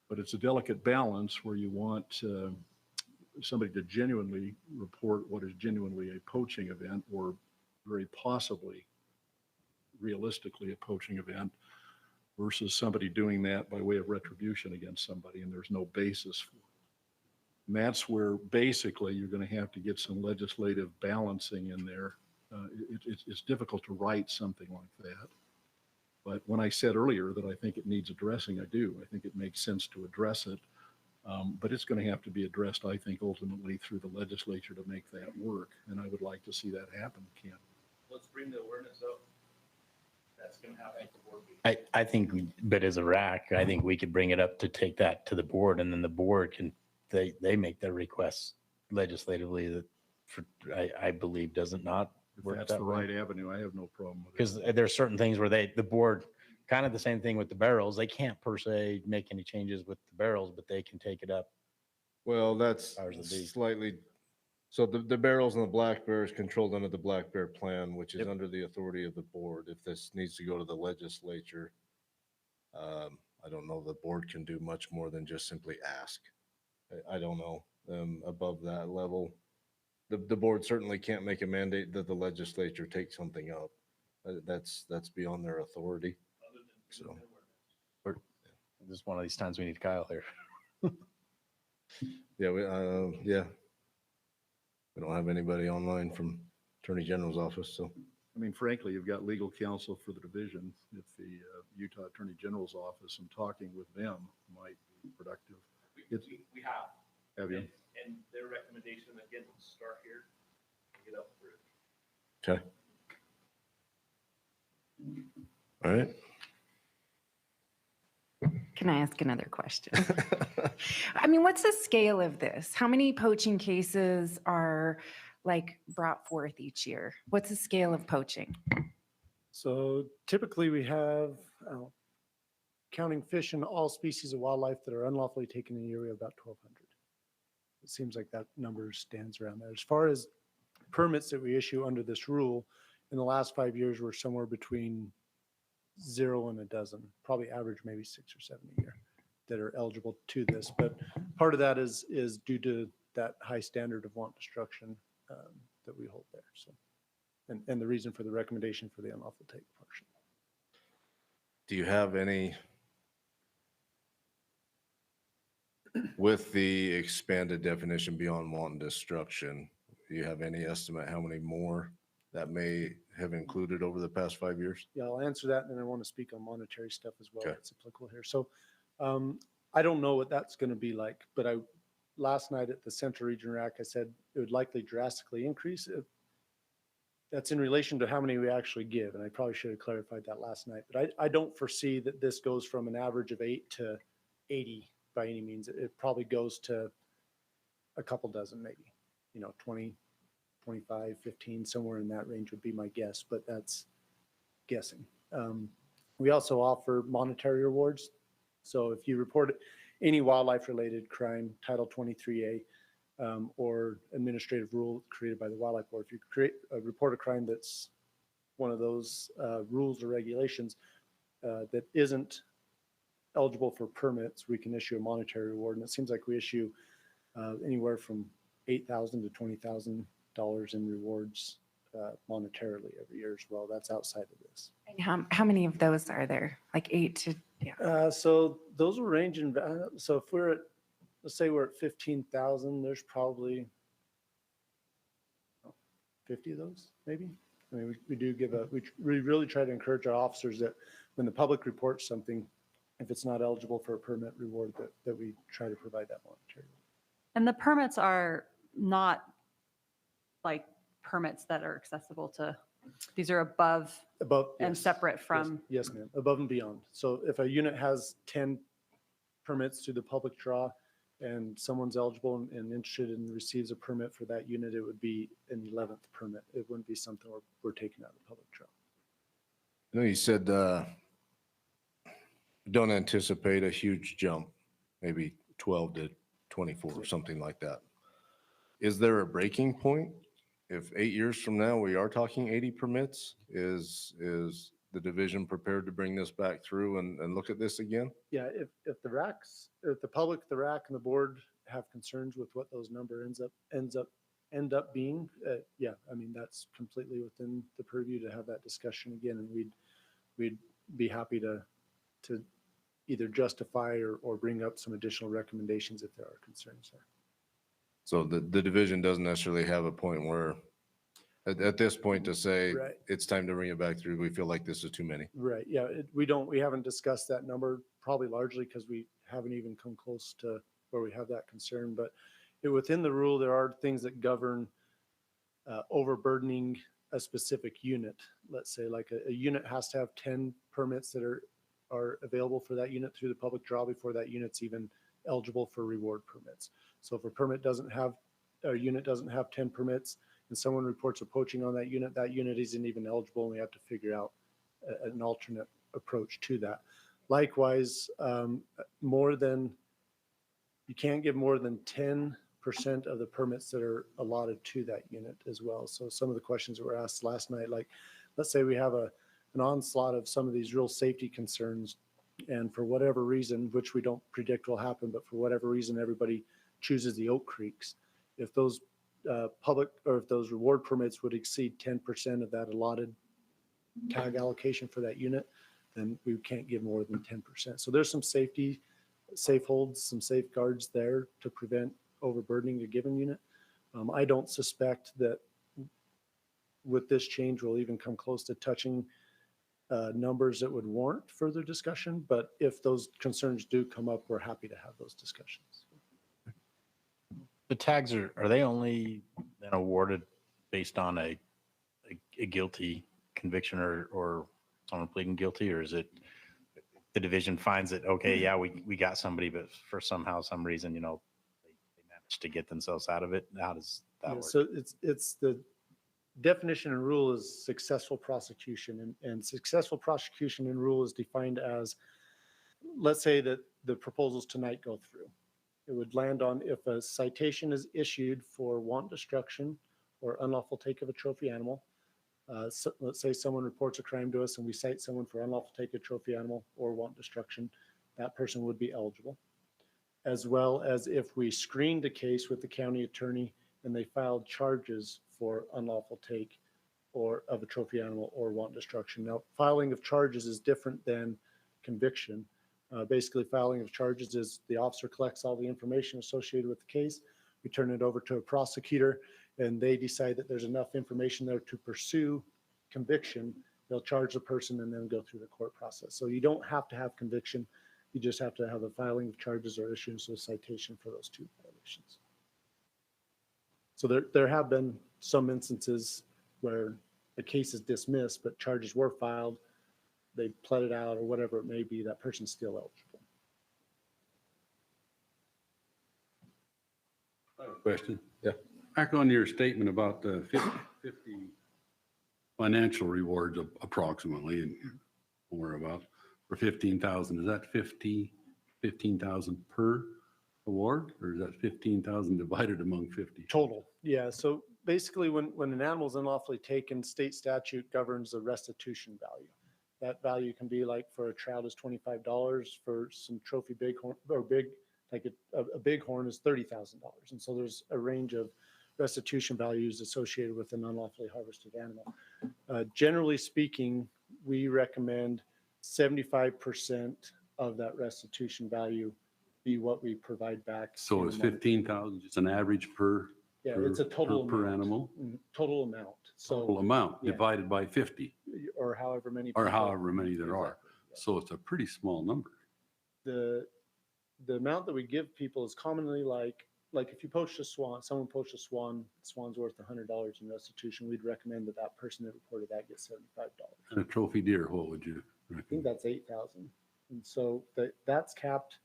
But it's a delicate balance where you want somebody to genuinely report what is genuinely a poaching event or very possibly, realistically, a poaching event versus somebody doing that by way of retribution against somebody and there's no basis for it. And that's where basically you're going to have to get some legislative balancing in there. It's difficult to write something like that. But when I said earlier that I think it needs addressing, I do. I think it makes sense to address it. But it's going to have to be addressed, I think, ultimately through the legislature to make that work. And I would like to see that happen, Ken.
Let's bring the awareness up. That's going to happen at the board meeting.
I think, but as a RAC, I think we could bring it up to take that to the board, and then the board can, they make their requests legislatively that I believe doesn't not
If
work
that's
that
the
way.
right avenue, I have no problem with it.
Because there's certain things where the board, kind of the same thing with the barrels, they can't per se make any changes with the barrels, but they can take it up.
Well, that's
Powers that be.
slightly, so the barrels and the black bear is controlled under the black bear plan, which is under the authority of the board. If this needs to go to the legislature, I don't know, the board can do much more than just simply ask. I don't know, above that level. The board certainly can't make a mandate that the legislature take something up. That's beyond their authority. So,
This is one of these times we need Kyle here.
yeah, we don't have anybody online from Attorney General's office, so.
I mean, frankly, you've got legal counsel for the division. If the Utah Attorney General's office and talking with them might be productive.
We have.
Have you?
And their recommendation, again, will start here and get up through.
Okay. All right.
Can I ask another question? I mean, what's the scale of this? How many poaching cases are like brought forth each year? What's the scale of poaching?
So typically we have, counting fish and all species of wildlife that are unlawfully taken in a year, we have about 1,200. It seems like that number stands around there. As far as permits that we issue under this rule, in the last 5 years, we're somewhere between 0 and a dozen, probably average maybe 6 or 7 a year that are eligible to this. But part of that is due to that high standard of want destruction that we hold there. So, and the reason for the recommendation for the unlawful take portion.
Do you have any, with the expanded definition beyond wanton destruction, do you have any estimate how many more that may have included over the past 5 years?
Yeah, I'll answer that, and then I want to speak on monetary stuff as well.
Okay.
That's applicable here. So I don't know what that's going to be like, but last night at the Central Region RAC, I said it would likely drastically increase. That's in relation to how many we actually give, and I probably should have clarified that last night. But I don't foresee that this goes from an average of 8 to 80 by any means. It probably goes to a couple dozen, maybe, 20, 25, 15, somewhere in that range would be my guess, but that's guessing. We also offer monetary rewards. So if you report any wildlife-related crime, Title 23A, or administrative rule created by the Wildlife Board, if you report a crime that's one of those rules or regulations that isn't eligible for permits, we can issue a monetary reward. And it seems like we issue anywhere from $8,000 to $20,000 in rewards monetarily every year as well. That's outside of this.
And how many of those are there? Like 8 to, yeah.
So those will range in, so if we're at, let's say we're at 15,000, there's probably 50 of those, maybe. I mean, we do give we really try to encourage our officers that when the public reports something, if it's not eligible for a permit reward, that we try to provide that monetary.
And the permits are not like permits that are accessible to These are above
Above.
and
yes,
separate
yes,
from,
Yes, ma'am, above and beyond. So if a unit has 10 permits through the public draw and someone's eligible and interested and receives a permit for that unit, it would be an 11th permit. It wouldn't be something we're taking out of the public draw.
I know you said don't anticipate a huge jump, maybe 12 to 24 or something like that. Is there a breaking point? If 8 years from now we are talking 80 permits, is the division prepared to bring this back through and look at this again?
Yeah, if the RACs, if the public, the RAC and the board have concerns with what those number end up being, yeah, I mean, that's completely within the purview to have that discussion again, and we'd be happy to either justify or bring up some additional recommendations if there are concerns there.
So the division doesn't necessarily have a point where, at this point to say,
Right.
it's time to bring it back through, we feel like this is too many.
Right, yeah, we haven't discussed that number, probably largely because we haven't even come close to where we have that concern, but within the rule, there are things that govern overburdening a specific unit. Let's say like a unit has to have 10 permits that are available for that unit through the public draw before that unit's even eligible for reward permits. So if a unit doesn't have 10 permits and someone reports a poaching on that unit isn't even eligible, and we have to figure out an alternate approach to that. Likewise, you can't give more than 10% of the permits that are allotted to that unit as well. So some of the questions that were asked last night, like, let's say we have an onslaught of some of these real safety concerns, and for whatever reason, which we don't predict will happen, but for whatever reason, everybody chooses the Oak Creeks. If those if those reward permits would exceed 10% of that allotted tag allocation for that unit, then we can't give more than 10%. So there's some safe holds, some safeguards there to prevent overburdening a given unit. I don't suspect that with this change, we'll even come close to touching numbers that would warrant further discussion. But if those concerns do come up, we're happy to have those discussions.
The tags are they only then awarded based on a guilty conviction or someone pleading guilty, or is it the division finds that, okay, yeah, we got somebody, but for some reason, they managed to get themselves out of it? How does that work?
So it's the definition and rule is successful prosecution, and successful prosecution and rule is defined as, let's say that the proposals tonight go through. It would land on if a citation is issued for want destruction or unlawful take of a trophy animal. So let's say someone reports a crime to us and we cite someone for unlawful take of a trophy animal or want destruction, that person would be eligible. As well as if we screened a case with the county attorney and they filed charges for unlawful take or of a trophy animal or want destruction. Now, filing of charges is different than conviction. Basically, filing of charges is the officer collects all the information associated with the case. We turn it over to a prosecutor, and they decide that there's enough information there to pursue conviction. They'll charge the person and then go through the court process. So you don't have to have conviction. You just have to have a filing of charges or issuance of a citation for those two violations. So there have been some instances where the case is dismissed, but charges were filed, they pled it out or whatever it may be, that person's still eligible.
I have a question.
Yeah.
Back on your statement about the 50 financial rewards approximately, and or about for 15,000, is that 15,000 per award, or is that 15,000 divided among 50?
Total, yeah. So basically when an animal is unlawfully taken, state statute governs the restitution value. That value can be like for a trout is $25, for some trophy bighorn or like a bighorn is $30,000. And so there's a range of restitution values associated with an unlawfully harvested animal. Generally speaking, we recommend 75% of that restitution value be what we provide back.
So it's 15,000, just an average per?
Yeah, it's a total
per
amount.
animal?
Total amount. So
Total amount
yeah.
divided by 50,
or however many.
or
people-
however many there are. So it's a pretty small number.
The amount that we give people is commonly like like if you poach a swan, someone poached a swan, swan's worth $100 in restitution, we'd recommend that that person that reported that gets $75.
And a trophy deer, what would you
I think
recommend?
that's 8,000. And so that's capped.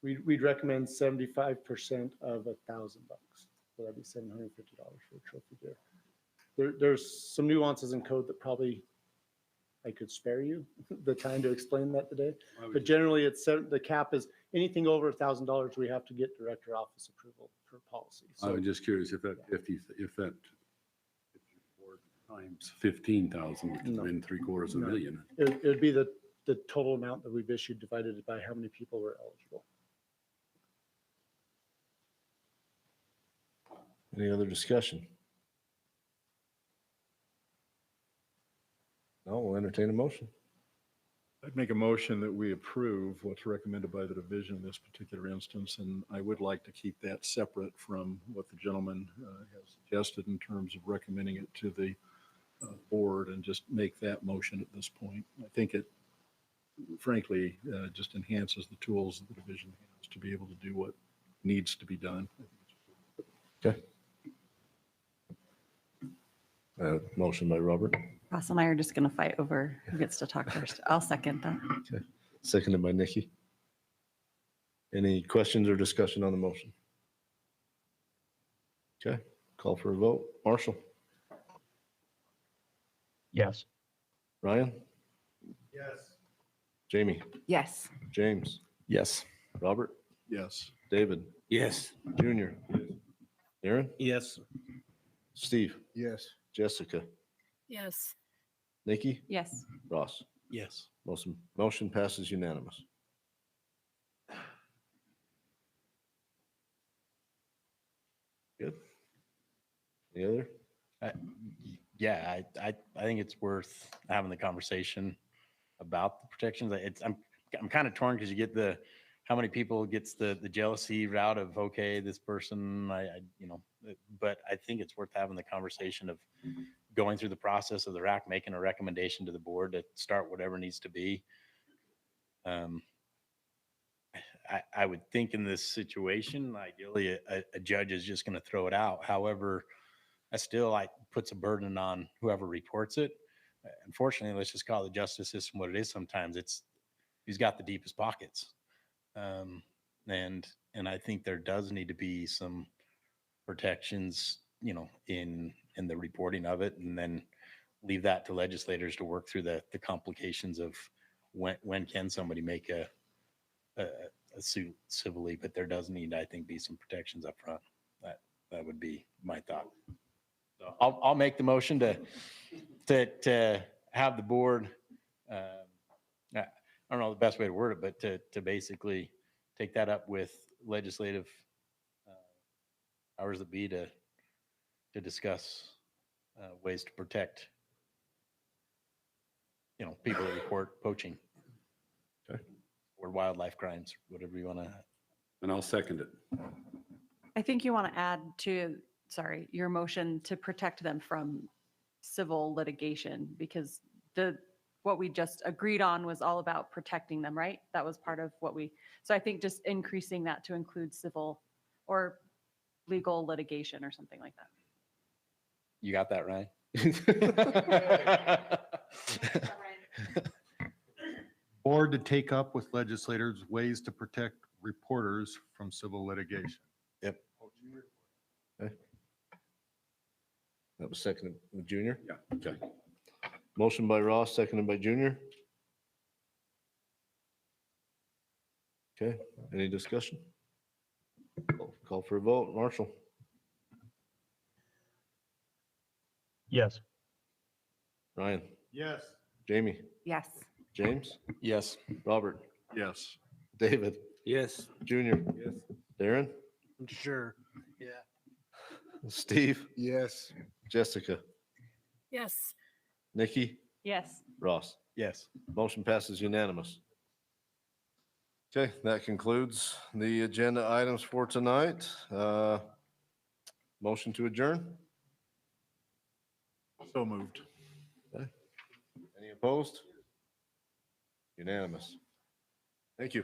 We'd recommend 75% of $1,000. So that'd be $750 for a trophy deer. There's some nuances in code that probably I could spare you the time to explain that today. But generally, the cap is anything over $1,000. We have to get director office approval for policy.
I
So
was just curious if that 50, if that times 15,000, which is
No.
in 3/4
No.
million.
it would be the total amount that we've issued divided by how many people were eligible.
Any other discussion? No, we'll entertain a motion.
I'd make a motion that we approve what's recommended by the division in this particular instance, and I would like to keep that separate from what the gentleman has suggested in terms of recommending it to the board, and just make that motion at this point. I think it, frankly, just enhances the tools that the division has to be able to do what needs to be done.
Okay. Motion by Robert,
Ross and I are just going to fight over who gets to talk first. I'll second that.
seconded by Nikki. Any questions or discussion on the motion? Okay, call for a vote. Marshall?
Yes.
Ryan?
Yes.
Jamie?
Yes.
James?
Yes.
Robert?
Yes.
David?
Yes.
Junior? Aaron?
Yes.
Steve?
Yes.
Jessica?
Yes.
Nikki?
Yes.
Ross?
Yes.
Motion passes unanimous. Good. Any other?
Yeah, I think it's worth having the conversation about the protections. I'm kind of torn because you get how many people gets the jealousy route of, okay, this person, but I think it's worth having the conversation of going through the process of the RAC, making a recommendation to the board to start whatever needs to be. I would think in this situation, ideally, a judge is just going to throw it out. However, that still puts a burden on whoever reports it. Unfortunately, let's just call the justice system what it is. Sometimes it's who's got the deepest pockets. And I think there does need to be some protections, in the reporting of it, and then leave that to legislators to work through the complications of when can somebody make a suit civilly, but there does need, I think, be some protections up front. That would be my thought. So I'll make the motion to have the board, I don't know the best way to word it, but to basically take that up with legislative powers that be to discuss ways to protect, people that report poaching.
Okay.
Or wildlife crimes, whatever you want to.
And I'll second it.
I think you want to add to, your motion to protect them from civil litigation, because what we just agreed on was all about protecting them, right? That was part of so I think just increasing that to include civil or legal litigation or something like that.
You got that, Ryan?
Board to take up with legislators ways to protect reporters from civil litigation.
Yep.
Okay. That was seconded with Junior?
Yeah.
Okay. Motion by Ross, seconded by Junior. Okay, any discussion? Call for a vote. Marshall?
Yes.
Ryan?
Yes.
Jamie?
Yes.
James?
Yes.
Robert?
Yes.
David?
Yes.
Junior?
Yes.
Darren?
Sure. Yeah.
Steve?
Yes.
Jessica?
Yes.
Nikki?
Yes.
Ross?
Yes.
Motion passes unanimous. Okay, that concludes the agenda items for tonight. Motion to adjourn?
So moved.
Okay. Any opposed? Unanimous. Thank you.